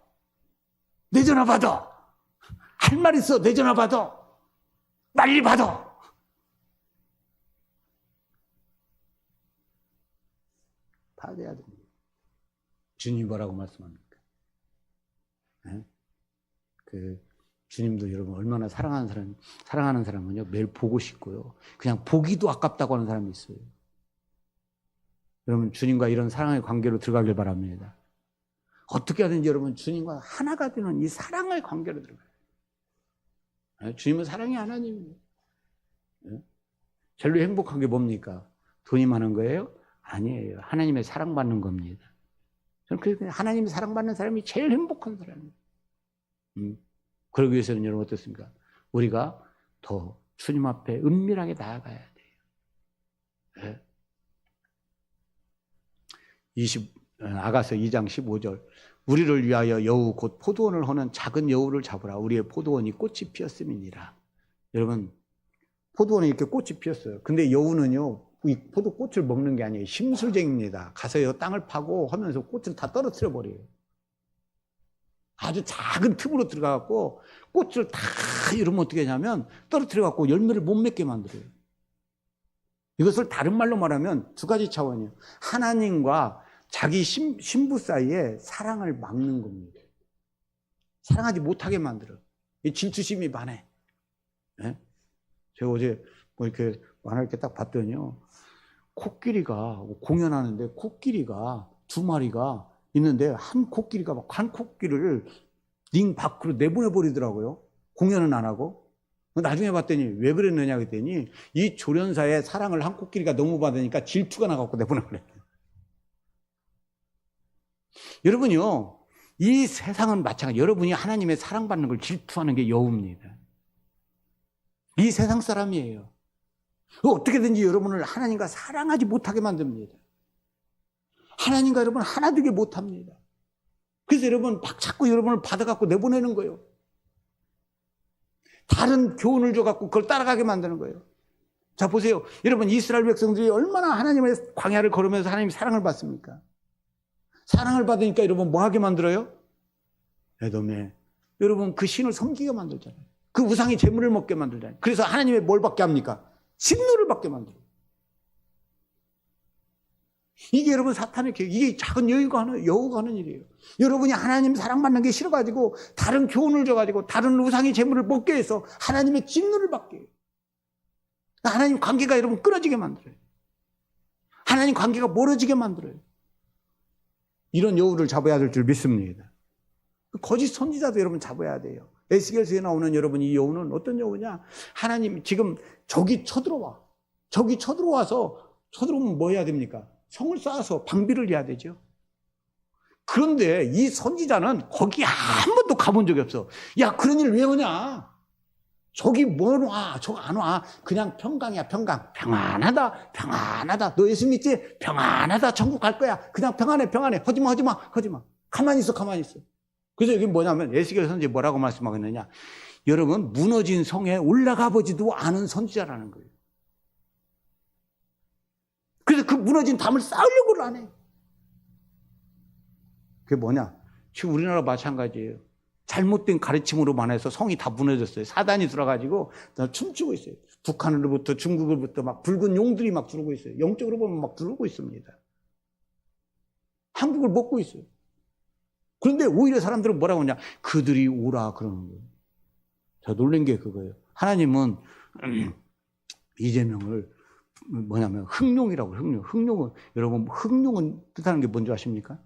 내 전화 받아! 할 말 있어, 내 전화 받아! 빨리 받아! 받아야 됩니다. 주님 뭐라고 말씀합니까? 네? 주님도 여러분 얼마나 사랑하는 사람은요, 매일 보고 싶고요. 그냥 보기도 아깝다고 하는 사람이 있어요. 여러분, 주님과 이런 사랑의 관계로 들어가길 바랍니다. 어떻게 하든지 여러분, 주님과 하나가 되는 이 사랑의 관계로 들어가요. 네? 주님은 사랑의 하나님입니다. 네? 제일 행복한 게 뭡니까? 돈이 많은 거예요? 아니에요. 하나님의 사랑받는 겁니다. 저는 하나님의 사랑받는 사람이 제일 행복한 사람이에요. 그러기 위해서는 여러분 어떻습니까? 우리가 더 주님 앞에 은밀하게 나아가야 돼요. 네. 아가서 2장 15절. 우리를 위하여 여우 곧 포도원을 허는 작은 여우를 잡으라. 우리의 포도원이 꽃이 피었음이니라. 여러분, 포도원에 이렇게 꽃이 피었어요. 근데 여우는요, 이 포도꽃을 먹는 게 아니에요. 심술쟁입니다. 가서요, 땅을 파고 하면서 꽃을 다 떨어뜨려 버려요. 아주 작은 틈으로 들어가갖고 꽃을 다 이러면 어떻게 하냐면 떨어뜨려갖고 열매를 못 맺게 만들어요. 이것을 다른 말로 말하면 두 가지 차원이에요. 하나님과 자기 신부 사이에 사랑을 막는 겁니다. 사랑하지 못하게 만들어요. 질투심이 많아. 네? 제가 어제 뭐 이렇게 만화 이렇게 딱 봤더니요, 코끼리가 공연하는데 코끼리가 두 마리가 있는데 한 코끼리가 막 한 코끼리를 링 밖으로 내보내버리더라고요. 공연은 안 하고. 나중에 봤더니 왜 그랬느냐 그랬더니 이 조련사의 사랑을 한 코끼리가 너무 받으니까 질투가 나갖고 내보내버렸어요. 여러분요, 이 세상은 마찬가지. 여러분이 하나님의 사랑받는 걸 질투하는 게 여우입니다. 이 세상 사람이에요. 어떻게든지 여러분을 하나님과 사랑하지 못하게 만듭니다. 하나님과 여러분 하나 되게 못합니다. 그래서 여러분 막 자꾸 여러분을 받아갖고 내보내는 거예요. 다른 교훈을 줘갖고 그걸 따라가게 만드는 거예요. 자, 보세요. 여러분, 이스라엘 백성들이 얼마나 하나님의 광야를 걸으면서 하나님의 사랑을 받습니까? 사랑을 받으니까 여러분 뭐 하게 만들어요? 에돔에 여러분 그 신을 섬기게 만들잖아요. 그 우상의 재물을 먹게 만들잖아요. 그래서 하나님의 뭘 받게 합니까? 진노를 받게 만들어요. 이게 여러분 사탄의 계획, 이게 작은 여우가 하는 일이에요. 여러분이 하나님 사랑받는 게 싫어가지고 다른 교훈을 줘가지고 다른 우상의 재물을 먹게 해서 하나님의 진노를 받게 해요. 하나님 관계가 여러분 끊어지게 만들어요. 하나님 관계가 멀어지게 만들어요. 이런 여우를 잡아야 될 줄 믿습니다. 거짓 선지자도 여러분 잡아야 돼요. 에스겔서에 나오는 여러분 이 여우는 어떤 여우냐? 하나님 지금 적이 쳐들어와. 적이 쳐들어와서 쳐들어오면 뭐 해야 됩니까? 성을 쌓아서 방비를 해야 되죠. 그런데 이 선지자는 거기 한 번도 가본 적이 없어. 야, 그런 일 왜 오냐? 저기 뭐 와? 저거 안 와. 그냥 평강이야, 평강. 평안하다, 평안하다. 너 예수 믿지? 평안하다. 천국 갈 거야. 그냥 평안해, 평안해. 하지마, 하지마, 하지마. 가만히 있어, 가만히 있어. 그래서 여기 뭐냐면 에스겔 선지 뭐라고 말씀하겠느냐? 여러분, 무너진 성에 올라가 보지도 않은 선지자라는 거예요. 그래서 그 무너진 담을 쌓으려고 안 해. 그게 뭐냐? 지금 우리나라 마찬가지예요. 잘못된 가르침으로만 해서 성이 다 무너졌어요. 사단이 들어가지고 춤추고 있어요. 북한으로부터 중국으로부터 막 붉은 용들이 막 들어오고 있어요. 영적으로 보면 막 들어오고 있습니다. 한국을 먹고 있어요. 그런데 오히려 사람들은 뭐라고 하냐? 그들이 오라 그러는 거예요. 저 놀란 게 그거예요. 하나님은 이재명을 뭐냐면 흑룡이라고 흑룡. 흑룡은 여러분 흑룡은 뜻하는 게 뭔지 아십니까?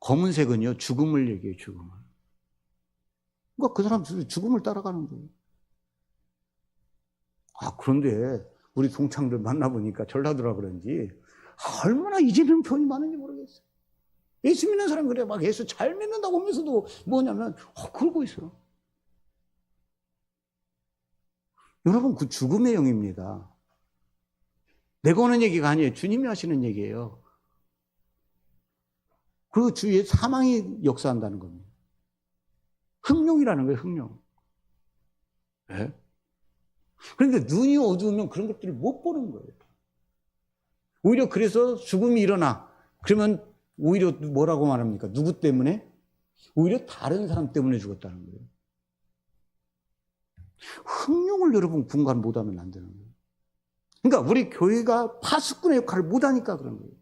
검은색은요 죽음을 얘기해요. 죽음을. 그러니까 그 사람들이 죽음을 따라가는 거예요. 아, 그런데 우리 동창들 만나보니까 전라도라 그런지 얼마나 이재명 편이 많은지 모르겠어요. 예수 믿는 사람 그래 막 예수 잘 믿는다고 하면서도 뭐냐면 그러고 있어요. 여러분 그 죽음의 영입니다. 내가 하는 얘기가 아니에요. 주님이 하시는 얘기예요. 그 주위에 사망이 역사한다는 겁니다. 흑룡이라는 거예요. 흑룡. 네? 그런데 눈이 어두우면 그런 것들을 못 보는 거예요. 오히려 그래서 죽음이 일어나. 그러면 오히려 뭐라고 말합니까? 누구 때문에? 오히려 다른 사람 때문에 죽었다는 거예요. 흥룡을 여러분 분간 못하면 안 되는 거예요. 그러니까 우리 교회가 파수꾼의 역할을 못하니까 그런 거예요.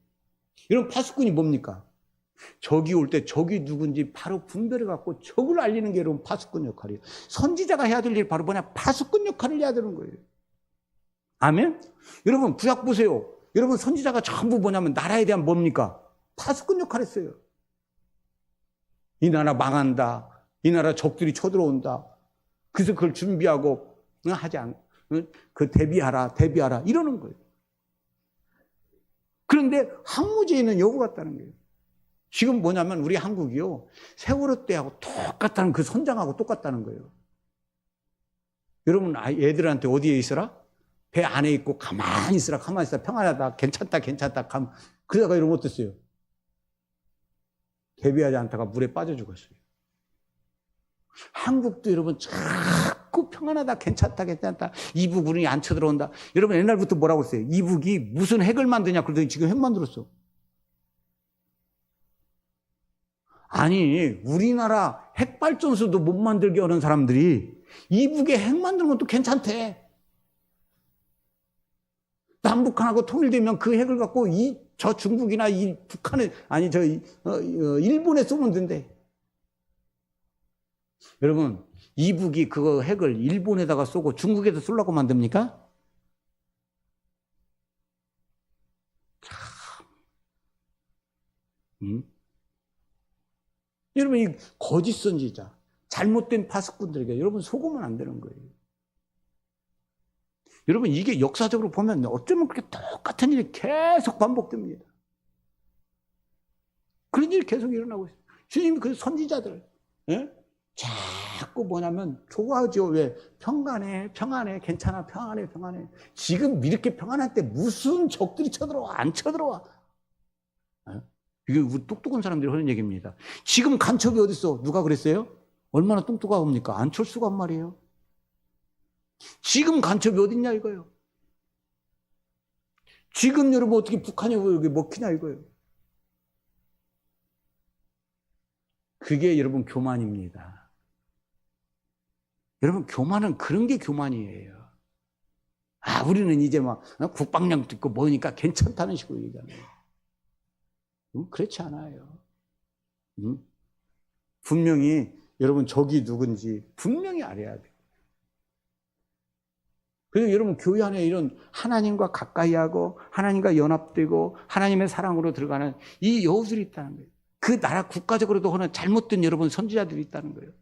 이런 파수꾼이 뭡니까? 적이 올 때 적이 누군지 바로 분별해 갖고 적을 알리는 게 여러분 파수꾼 역할이에요. 선지자가 해야 될 일 바로 뭐냐? 파수꾼 역할을 해야 되는 거예요. 아멘? 여러분 구약 보세요. 여러분 선지자가 전부 뭐냐면 나라에 대한 뭡니까? 파수꾼 역할을 했어요. 이 나라 망한다. 이 나라 적들이 쳐들어온다. 그래서 그걸 준비하고 하지 않, 그 대비하라 이러는 거예요. 그런데 항무제에는 여부 같다는 거예요. 지금 뭐냐면 우리 한국이요. 세월호 때하고 똑같다는 그 선장하고 똑같다는 거예요. 여러분 애들한테 어디에 있어라? 배 안에 있고 가만히 있으라 평안하다 괜찮다 그러다가 여러분 어땠어요? 대비하지 않다가 물에 빠져 죽었어요. 한국도 여러분 자꾸 평안하다 괜찮다 이북 우린이 안 쳐들어온다. 여러분 옛날부터 뭐라고 했어요? 이북이 무슨 핵을 만드냐 그러더니 지금 핵 만들었어. 아니 우리나라 핵발전소도 못 만들게 하는 사람들이 이북에 핵 만드는 것도 괜찮대. 남북한하고 통일되면 그 핵을 갖고 저 중국이나 이 북한에 아니 저 일본에 쏘면 된대. 여러분 이북이 그거 핵을 일본에다가 쏘고 중국에도 쏘려고 만듭니까? 참. 여러분 이 거짓 선지자, 잘못된 파수꾼들에게 여러분 속으면 안 되는 거예요. 여러분 이게 역사적으로 보면 어쩌면 그렇게 똑같은 일이 계속 반복됩니다. 그런 일이 계속 일어나고 있어요. 주님이 그 선지자들 자꾸 뭐냐면 좋아하죠. 왜? 평안해 괜찮아 평안해. 지금 이렇게 평안할 때 무슨 적들이 쳐들어와 안 쳐들어와. 이게 우리 똑똑한 사람들이 하는 얘기입니다. 지금 간첩이 어디 있어? 누가 그랬어요? 얼마나 똑똑합니까? 안철수가 한 말이에요. 지금 간첩이 어딨냐 이거예요. 지금 여러분 어떻게 북한이 여기 먹히냐 이거예요. 그게 여러분 교만입니다. 여러분 교만은 그런 게 교만이에요. 우리는 이제 막 국방력도 있고 뭐니까 괜찮다는 식으로 얘기하는 거예요. 그렇지 않아요. 분명히 여러분 적이 누군지 분명히 알아야 돼요. 그래서 여러분 교회 안에 이런 하나님과 가까이 하고 하나님과 연합되고 하나님의 사랑으로 들어가는 이 여우들이 있다는 거예요. 그 나라 국가적으로도 하는 잘못된 여러분 선지자들이 있다는 거예요.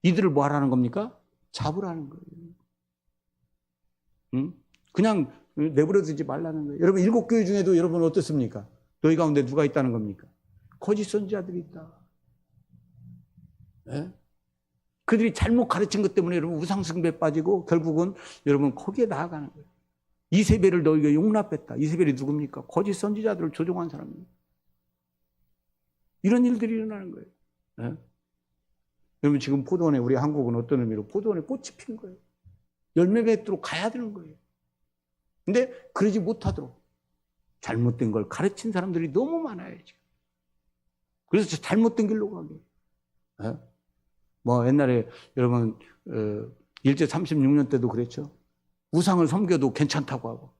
이들을 뭐 하라는 겁니까? 잡으라는 거예요. 그냥 내버려두지 말라는 거예요. 여러분 일곱 교회 중에도 여러분 어떻습니까? 너희 가운데 누가 있다는 겁니까? 거짓 선지자들이 있다. 네? 그들이 잘못 가르친 것 때문에 여러분 우상숭배에 빠지고 결국은 여러분 거기에 나아가는 거예요. 이세벨을 너희가 용납했다. 이세벨이 누굽니까? 거짓 선지자들을 조종한 사람입니다. 이런 일들이 일어나는 거예요. 네? 여러분 지금 포도원에 우리 한국은 어떤 의미로 포도원에 꽃이 핀 거예요. 열매 맺도록 가야 되는 거예요. 근데 그러지 못하도록 잘못된 걸 가르친 사람들이 너무 많아요 지금. 그래서 잘못된 길로 가게. 네? 뭐 옛날에 여러분 일제 36년 때도 그랬죠. 우상을 섬겨도 괜찮다고 하고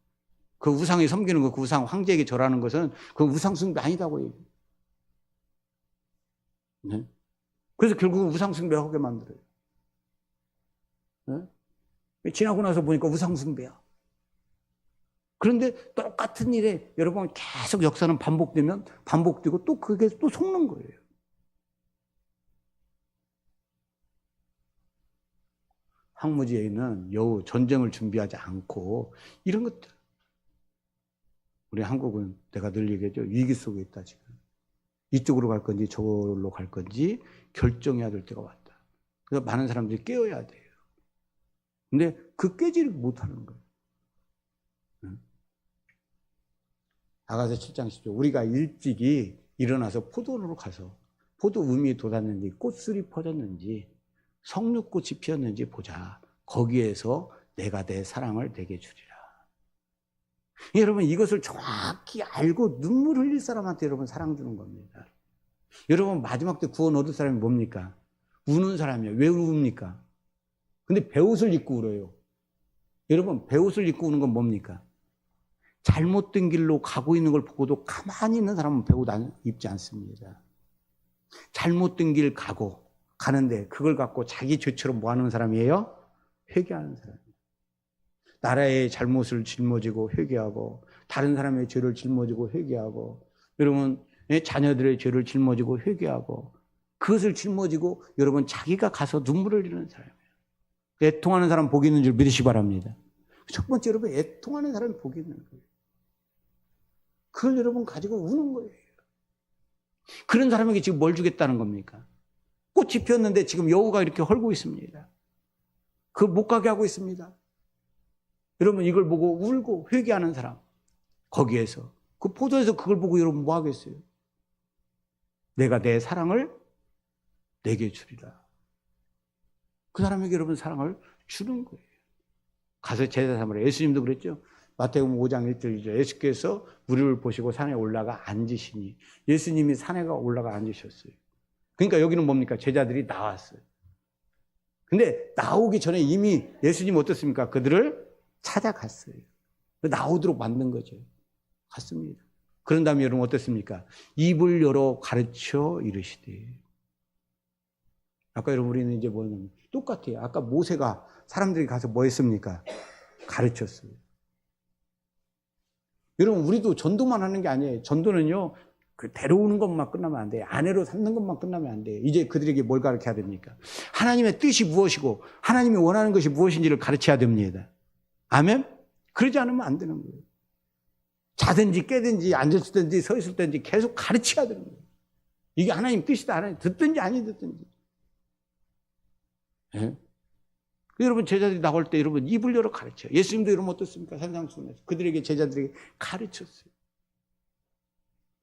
그 우상이 섬기는 거, 그 우상 황제에게 절하는 것은 그 우상 숭배 아니다고 얘기해요. 네? 그래서 결국은 우상 숭배하게 만들어요. 네? 지나고 나서 보니까 우상 숭배야. 그런데 똑같은 일에 여러분 계속 역사는 반복되면 반복되고 또 그게 또 속는 거예요. 항무지에는 여우 전쟁을 준비하지 않고 이런 것들. 우리 한국은 내가 늘 얘기하죠. 위기 속에 있다 지금. 이쪽으로 갈 건지 저걸로 갈 건지 결정해야 될 때가 왔다. 그래서 많은 사람들이 깨어야 돼요. 근데 그 깨지를 못하는 거예요. 아가서 7장 10절 우리가 일찍이 일어나서 포도원으로 가서 포도 우미에 돋았는지 꽃술이 퍼졌는지 석류꽃이 피었는지 보자. 거기에서 내가 내 사랑을 내게 주리라. 여러분 이것을 정확히 알고 눈물 흘릴 사람한테 여러분 사랑 주는 겁니다. 여러분 마지막 때 구원 얻을 사람이 뭡니까? 우는 사람이에요. 왜 웁니까? 근데 베옷을 입고 울어요. 여러분 베옷을 입고 우는 건 뭡니까? 잘못된 길로 가고 있는 걸 보고도 가만히 있는 사람은 베옷 입지 않습니다. 잘못된 길 가는데 그걸 갖고 자기 죄처럼 뭐 하는 사람이에요? 회개하는 사람이에요. 나라의 잘못을 짊어지고 회개하고 다른 사람의 죄를 짊어지고 회개하고 여러분 자녀들의 죄를 짊어지고 회개하고 그것을 짊어지고 여러분 자기가 가서 눈물을 흘리는 사람이에요. 애통하는 사람 복이 있는 줄 믿으시기 바랍니다. 첫 번째 여러분 애통하는 사람이 복이 있는 거예요. 그걸 여러분 가지고 우는 거예요. 그런 사람에게 지금 뭘 주겠다는 겁니까? 꽃이 피었는데 지금 여우가 이렇게 헐고 있습니다. 그걸 못 가게 하고 있습니다. 여러분 이걸 보고 울고 회개하는 사람 거기에서 그 포도에서 그걸 보고 여러분 뭐 하겠어요? 내가 내 사랑을 내게 주리라. 그 사람에게 여러분 사랑을 주는 거예요. 가서 제자 삼으라. 예수님도 그랬죠. 마태복음 5장 1절이죠. 예수께서 무리를 보시고 산에 올라가 앉으시니 예수님이 산에 올라가 앉으셨어요. 그러니까 여기는 뭡니까? 제자들이 나왔어요. 근데 나오기 전에 이미 예수님 어떻습니까? 그들을 찾아갔어요. 나오도록 만든 거죠. 갔습니다. 그런 다음에 여러분 어떻습니까? 입을 열어 가르쳐 이르시되. 아까 여러분 우리는 이제 뭐냐면 똑같아요. 아까 모세가 사람들이 가서 뭐 했습니까? 가르쳤어요. 여러분 우리도 전도만 하는 게 아니에요. 전도는요. 그 데려오는 것만 끝나면 안 돼요. 아내로 삼는 것만 끝나면 안 돼요. 이제 그들에게 뭘 가르쳐야 됩니까? 하나님의 뜻이 무엇이고 하나님이 원하는 것이 무엇인지를 가르쳐야 됩니다. 아멘? 그러지 않으면 안 되는 거예요. 자든지 깨든지 앉았든지 서 있을 든지 계속 가르쳐야 되는 거예요. 이게 하나님 뜻이다. 하나님 듣든지 아니 듣든지. 예? 여러분 제자들이 나올 때 여러분 입을 열어 가르쳐요. 예수님도 여러분 어떻습니까? 산상수훈에서 그들에게 제자들에게 가르쳤어요.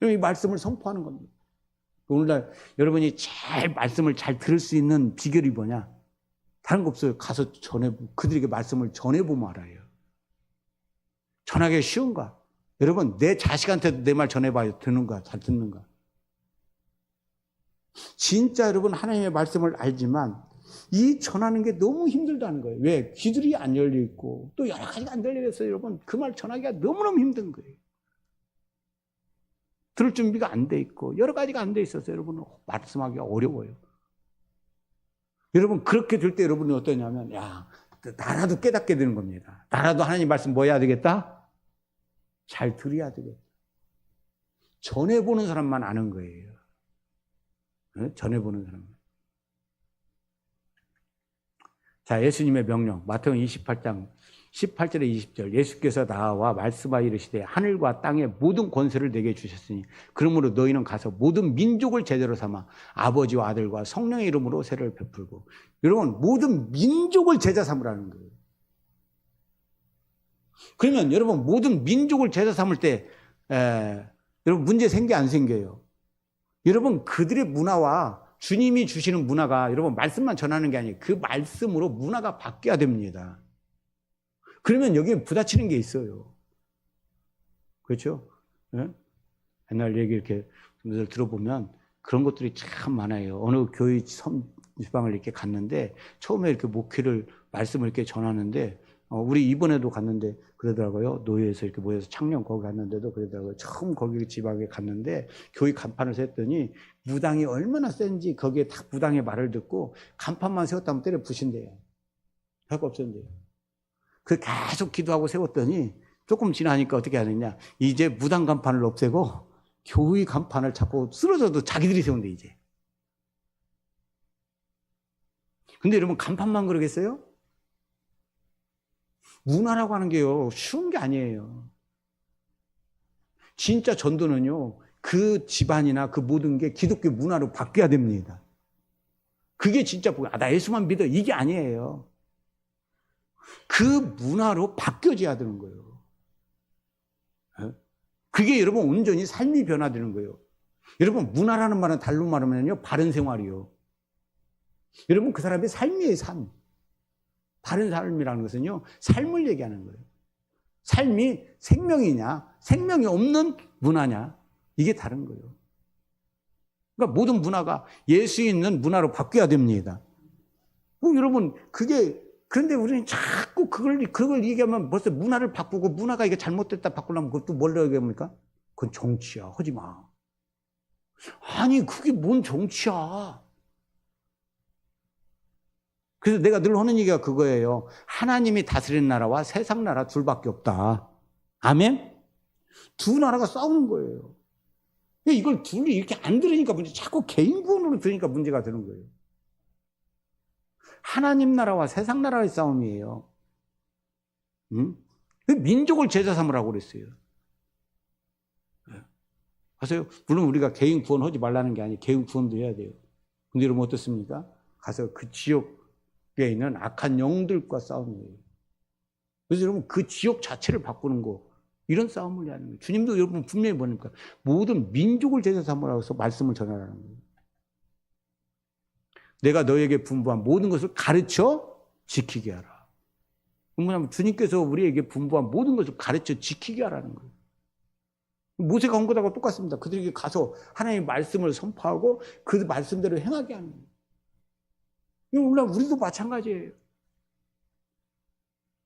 이 말씀을 선포하는 겁니다. 오늘날 여러분이 제일 말씀을 잘 들을 수 있는 비결이 뭐냐? 다른 거 없어요. 가서 그들에게 말씀을 전해보면 알아요. 전하기 쉬운가? 여러분 내 자식한테도 내 말 전해봐요. 듣는가? 잘 듣는가? 진짜 여러분 하나님의 말씀을 알지만 이 전하는 게 너무 힘들다는 거예요. 왜? 귀들이 안 열려 있고 또 여러 가지가 안 열려 있어요. 여러분 그 말 전하기가 너무너무 힘든 거예요. 들을 준비가 안 돼 있고 여러 가지가 안 돼 있어서 여러분 말씀하기가 어려워요. 여러분 그렇게 될 때 여러분이 어떠냐면 야 나라도 깨닫게 되는 겁니다. 나라도 하나님 말씀 뭐 해야 되겠다? 잘 들어야 되겠다. 전해보는 사람만 아는 거예요. 전해보는 사람만. 자, 예수님의 명령 마태복음 28장 18절에 20절 예수께서 나와 말씀하여 이르시되 하늘과 땅의 모든 권세를 내게 주셨으니 그러므로 너희는 가서 모든 민족을 제자로 삼아 아버지와 아들과 성령의 이름으로 세례를 베풀고. 여러분 모든 민족을 제자 삼으라는 거예요. 그러면 여러분 모든 민족을 제자 삼을 때 여러분 문제 생겨 안 생겨요? 여러분 그들의 문화와 주님이 주시는 문화가 여러분 말씀만 전하는 게 아니에요. 그 말씀으로 문화가 바뀌어야 됩니다. 그러면 여기에 부딪히는 게 있어요. 그렇죠? 네? 옛날 얘기 이렇게 들어보면 그런 것들이 참 많아요. 어느 교회 지방을 이렇게 갔는데 처음에 이렇게 목회를 말씀을 이렇게 전하는데 우리 이번에도 갔는데 그러더라고요. 노예에서 이렇게 모여서 창녕 거기 갔는데도 그러더라고요. 처음 거기 지방에 갔는데 교회 간판을 셌더니 무당이 얼마나 센지 거기에 딱 무당의 말을 듣고 간판만 세웠다면 때려 부신대요. 별거 없었는데요. 그 계속 기도하고 세웠더니 조금 지나니까 어떻게 하느냐. 이제 무당 간판을 없애고 교회 간판을 자꾸 쓰러져도 자기들이 세운대 이제. 근데 여러분 간판만 그러겠어요? 문화라고 하는 게요 쉬운 게 아니에요. 진짜 전도는요 그 집안이나 그 모든 게 기독교 문화로 바뀌어야 됩니다. 그게 진짜 나 예수만 믿어 이게 아니에요. 그 문화로 바뀌어져야 되는 거예요. 그게 여러분 온전히 삶이 변화되는 거예요. 여러분 문화라는 말은 달로 말하면요 바른 생활이요. 여러분 그 사람의 삶이에요. 삶. 바른 삶이라는 것은요 삶을 얘기하는 거예요. 삶이 생명이냐, 생명이 없는 문화냐, 이게 다른 거예요. 그러니까 모든 문화가 예수 있는 문화로 바뀌어야 됩니다. 여러분, 그런데 우리는 자꾸 그걸 얘기하면 벌써 문화를 바꾸고, 문화가 이게 잘못됐다 바꾸려면 그것도 뭘로 얘기합니까? 그건 정치야. 하지 마. 아니, 그게 뭔 정치야. 그래서 내가 늘 하는 얘기가 그거예요. 하나님이 다스리는 나라와 세상 나라 둘밖에 없다. 아멘? 두 나라가 싸우는 거예요. 이걸 둘이 이렇게 안 들으니까 문제, 자꾸 개인 구원으로 들으니까 문제가 되는 거예요. 하나님 나라와 세상 나라의 싸움이에요. 응? 민족을 제자 삼으라고 그랬어요. 아세요? 물론 우리가 개인 구원하지 말라는 게 아니에요. 개인 구원도 해야 돼요. 근데 여러분 어떻습니까? 가서 그 지옥에 있는 악한 영들과 싸움이에요. 그래서 여러분 그 지옥 자체를 바꾸는 거, 이런 싸움을 해야 하는 거예요. 주님도 여러분 분명히 뭐니까 모든 민족을 제자 삼으라고 해서 말씀을 전하라는 거예요. 내가 너에게 분부한 모든 것을 가르쳐 지키게 하라. 뭐냐면 주님께서 우리에게 분부한 모든 것을 가르쳐 지키게 하라는 거예요. 모세가 한 것하고 똑같습니다. 그들에게 가서 하나님의 말씀을 선포하고 그 말씀대로 행하게 하는 거예요. 물론 우리도 마찬가지예요.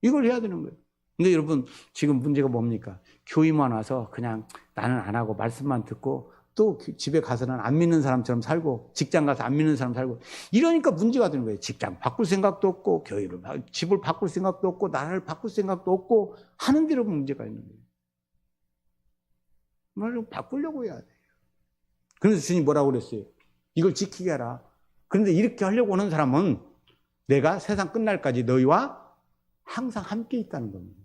이걸 해야 되는 거예요. 근데 여러분 지금 문제가 뭡니까? 교회만 와서 그냥 나는 안 하고 말씀만 듣고 또 집에 가서는 안 믿는 사람처럼 살고, 직장 가서 안 믿는 사람 살고, 이러니까 문제가 되는 거예요. 직장 바꿀 생각도 없고, 집을 바꿀 생각도 없고, 나라를 바꿀 생각도 없고 하는 대로 문제가 있는 거예요. 뭘 바꾸려고 해야 돼요. 그래서 주님이 뭐라고 그랬어요? 이걸 지키게 하라. 그런데 이렇게 하려고 하는 사람은 내가 세상 끝날까지 너희와 항상 함께 있다는 겁니다.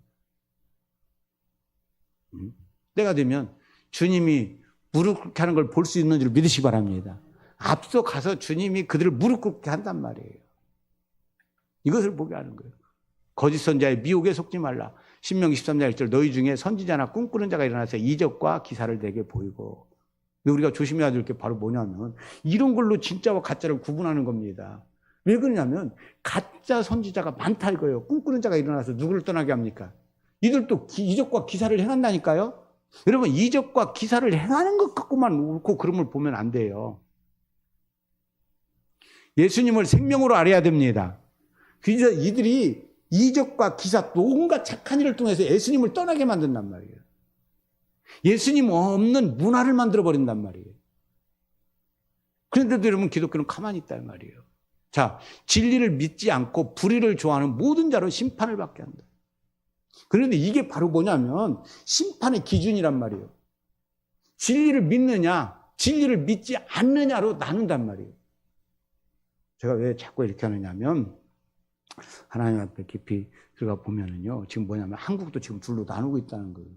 때가 되면 주님이 무릎 꿇게 하는 걸 볼 수 있는 줄 믿으시기 바랍니다. 앞서 가서 주님이 그들을 무릎 꿇게 한단 말이에요. 이것을 보게 하는 거예요. 거짓 선자의 미혹에 속지 말라. 신명기 13장 1절 너희 중에 선지자나 꿈꾸는 자가 일어나서 이적과 기사를 내게 보이고. 우리가 조심해야 될 게 바로 뭐냐면 이런 걸로 진짜와 가짜를 구분하는 겁니다. 왜 그러냐면 가짜 선지자가 많다 이거예요. 꿈꾸는 자가 일어나서 누구를 떠나게 합니까? 이들도 이적과 기사를 행한다니까요. 여러분 이적과 기사를 행하는 것 갖고만 옳고 그름을 보면 안 돼요. 예수님을 생명으로 알아야 됩니다. 그래서 이들이 이적과 기사 온갖 착한 일을 통해서 예수님을 떠나게 만든단 말이에요. 예수님 없는 문화를 만들어버린단 말이에요. 그런데도 여러분 기독교는 가만히 있단 말이에요. 자, 진리를 믿지 않고 불의를 좋아하는 모든 자로 심판을 받게 한다. 그런데 이게 바로 뭐냐면 심판의 기준이란 말이에요. 진리를 믿느냐, 진리를 믿지 않느냐로 나눈단 말이에요. 제가 왜 자꾸 이렇게 하느냐면 하나님 앞에 깊이 들어가 보면은요, 지금 뭐냐면 한국도 지금 둘로 나누고 있다는 거예요.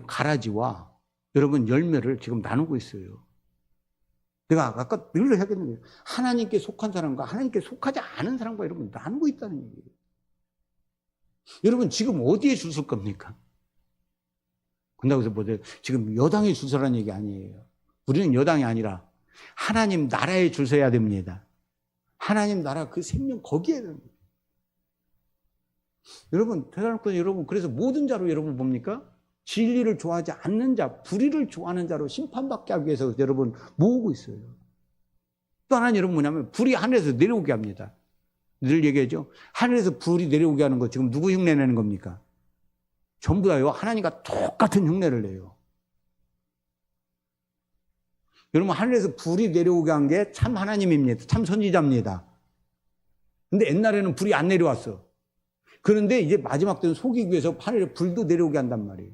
가라지와 여러분 열매를 지금 나누고 있어요. 내가 아까 늘 하겠는데 하나님께 속한 사람과 하나님께 속하지 않은 사람과 여러분 나누고 있다는 얘기예요. 여러분 지금 어디에 줄 설 겁니까? 근다고 해서 뭐 지금 여당에 줄 서라는 얘기 아니에요. 우리는 여당이 아니라 하나님 나라에 줄 서야 됩니다. 하나님 나라 그 생명 거기에 됩니다. 여러분 대단하거든요. 여러분 그래서 모든 자로 여러분 뭡니까? 진리를 좋아하지 않는 자, 불의를 좋아하는 자로 심판받게 하기 위해서 여러분 모으고 있어요. 또 하나는 여러분 뭐냐면 불이 하늘에서 내려오게 합니다. 늘 얘기하죠. 하늘에서 불이 내려오게 하는 거 지금 누구 흉내 내는 겁니까? 전부 다요. 하나님과 똑같은 흉내를 내요. 여러분 하늘에서 불이 내려오게 한 게 참 하나님입니다. 참 선지자입니다. 근데 옛날에는 불이 안 내려왔어. 그런데 이제 마지막 때는 속이기 위해서 하늘에 불도 내려오게 한단 말이에요.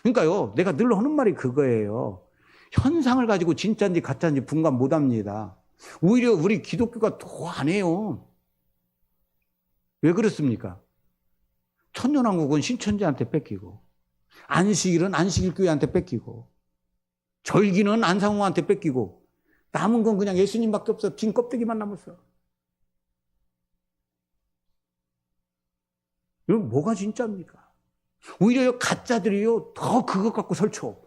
그러니까요, 내가 늘 하는 말이 그거예요. 현상을 가지고 진짜인지 가짜인지 분간 못 합니다. 오히려 우리 기독교가 더 안 해요. 왜 그렇습니까? 천년왕국은 신천지한테 뺏기고, 안식일은 안식일교회한테 뺏기고, 절기는 안상홍한테 뺏기고, 남은 건 그냥 예수님밖에 없어. 빈 껍데기만 남았어. 여러분 뭐가 진짜입니까? 오히려 가짜들이요 더 그것 갖고 설쳐.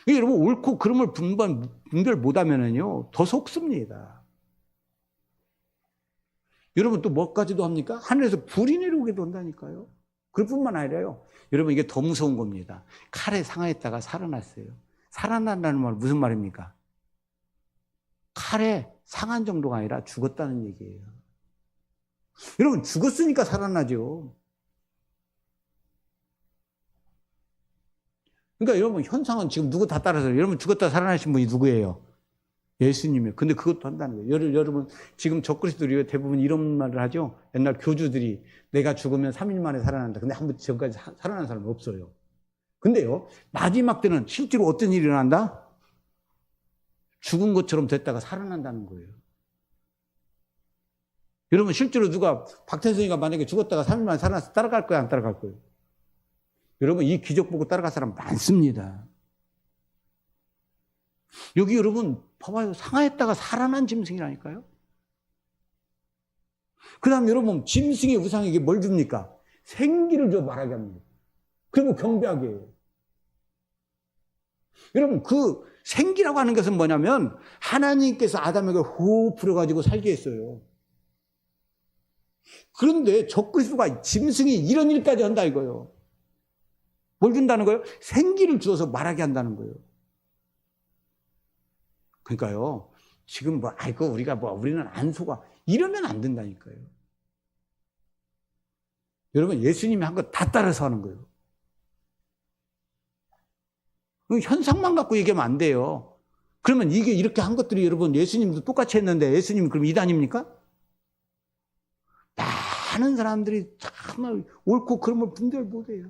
여러분 옳고 그름을 분별 못하면은요 더 속습니다. 여러분 또 뭐까지도 합니까? 하늘에서 불이 내려오기도 한다니까요. 그럴 뿐만 아니라요. 여러분 이게 더 무서운 겁니다. 칼에 상하였다가 살아났어요. 살아난다는 말 무슨 말입니까? 칼에 상한 정도가 아니라 죽었다는 얘기예요. 여러분 죽었으니까 살아나죠. 그러니까 여러분 현상은 지금 누구 다 따라서 여러분 죽었다 살아나신 분이 누구예요? 예수님이에요. 근데 그것도 한다는 거예요. 여러분 지금 적그리스도들이 대부분 이런 말을 하죠. 옛날 교주들이 내가 죽으면 3일 만에 살아난다. 근데 한 번 지금까지 살아난 사람은 없어요. 근데요 마지막 때는 실제로 어떤 일이 일어난다? 죽은 것처럼 됐다가 살아난다는 거예요. 여러분 실제로 누가 박태선이가 만약에 죽었다가 3일 만에 살아나서 따라갈 거야 안 따라갈 거예요? 여러분 이 기적 보고 따라갈 사람 많습니다. 여기 여러분 봐봐요. 상하였다가 살아난 짐승이라니까요. 그 다음 여러분 짐승의 우상에게 뭘 줍니까? 생기를 줘 말하게 합니다. 그리고 경배하게 해요. 여러분 그 생기라고 하는 것은 뭐냐면 하나님께서 아담에게 호흡 불어가지고 살게 했어요. 그런데 적그리스도가 짐승이 이런 일까지 한다 이거예요. 뭘 준다는 거예요? 생기를 주어서 말하게 한다는 거예요. 그러니까요, 지금 아이고, 우리는 안 속아. 이러면 안 된다니까요. 여러분, 예수님이 한 거 다 따라서 하는 거예요. 현상만 갖고 얘기하면 안 돼요. 그러면 이게 이렇게 한 것들이 여러분, 예수님도 똑같이 했는데, 예수님이 그럼 이단입니까? 많은 사람들이 정말 옳고 그런 걸 분별 못 해요.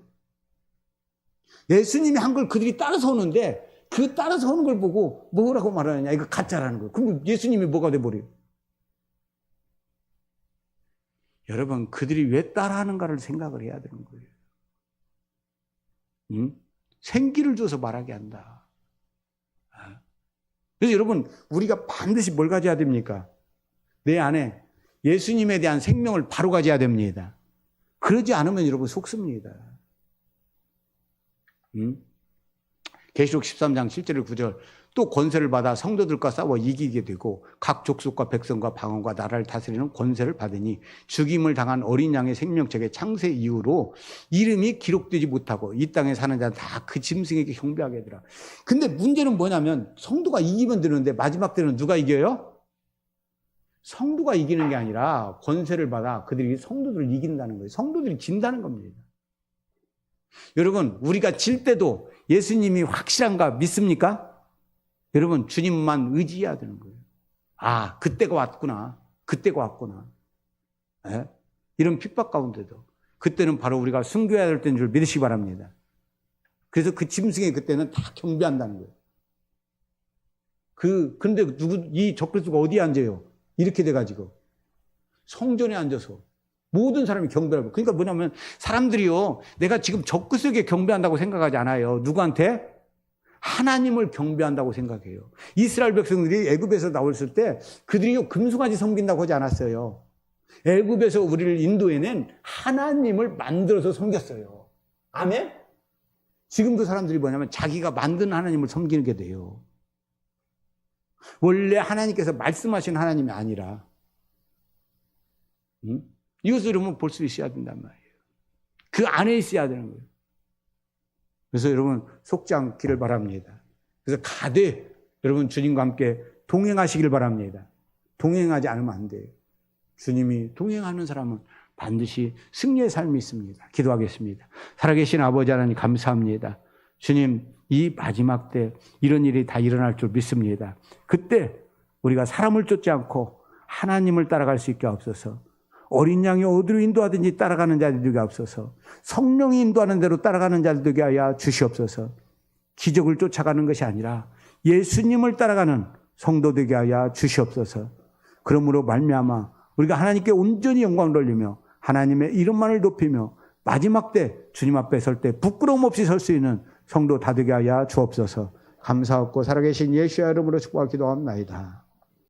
예수님이 한 걸 그들이 따라서 오는데, 그 따라서 오는 걸 보고 뭐라고 말하느냐. 이거 가짜라는 거예요. 그럼 예수님이 뭐가 돼버려요? 여러분 그들이 왜 따라하는가를 생각을 해야 되는 거예요. 응? 생기를 줘서 말하게 한다. 그래서 여러분 우리가 반드시 뭘 가져야 됩니까? 내 안에 예수님에 대한 생명을 바로 가져야 됩니다. 그러지 않으면 여러분 속습니다. 응? 계시록 13장 7절 9절 또 권세를 받아 성도들과 싸워 이기게 되고 각 족속과 백성과 방언과 나라를 다스리는 권세를 받으니 죽임을 당한 어린 양의 생명책의 창세 이후로 이름이 기록되지 못하고 이 땅에 사는 자는 다 그 짐승에게 경배하게 되더라. 근데 문제는 뭐냐면 성도가 이기면 되는데 마지막 때는 누가 이겨요? 성도가 이기는 게 아니라 권세를 받아 그들이 성도들을 이긴다는 거예요. 성도들이 진다는 겁니다. 여러분 우리가 질 때도 예수님이 확실한가 믿습니까? 여러분 주님만 의지해야 되는 거예요. 아 그때가 왔구나. 그때가 왔구나. 네? 이런 핍박 가운데도 그때는 바로 우리가 순교해야 될 때인 줄 믿으시기 바랍니다. 그래서 그 짐승의 그때는 다 경배한다는 거예요. 그런데 이 적그리스도가 어디에 앉아요? 이렇게 돼가지고 성전에 앉아서 모든 사람이 경배하고. 그러니까 뭐냐면 사람들이요 내가 지금 적그리스도에게 경배한다고 생각하지 않아요. 누구한테? 하나님을 경배한다고 생각해요. 이스라엘 백성들이 애굽에서 나왔을 때 그들이 금송아지 섬긴다고 하지 않았어요. 애굽에서 우리를 인도해낸 하나님을 만들어서 섬겼어요. 아멘? 지금도 사람들이 뭐냐면 자기가 만든 하나님을 섬기는 게 돼요. 원래 하나님께서 말씀하신 하나님이 아니라 이것을 여러분 볼 수 있어야 된단 말이에요. 그 안에 있어야 되는 거예요. 그래서 여러분 속지 않기를 바랍니다. 그래서 가되 여러분 주님과 함께 동행하시길 바랍니다. 동행하지 않으면 안 돼요. 주님이 동행하는 사람은 반드시 승리의 삶이 있습니다. 기도하겠습니다. 살아계신 아버지 하나님 감사합니다. 주님 이 마지막 때 이런 일이 다 일어날 줄 믿습니다. 그때 우리가 사람을 쫓지 않고 하나님을 따라갈 수 있게 하옵소서. 어린 양이 어디로 인도하든지 따라가는 자들 되게 하옵소서. 성령이 인도하는 대로 따라가는 자들 되게 하여 주시옵소서. 기적을 쫓아가는 것이 아니라 예수님을 따라가는 성도 되게 하여 주시옵소서. 그러므로 말미암아 우리가 하나님께 온전히 영광을 돌리며 하나님의 이름만을 높이며 마지막 때 주님 앞에 설 때 부끄러움 없이 설 수 있는 성도 다 되게 하여 주옵소서. 감사하고 살아계신 예수의 이름으로 축복하기도 합니다.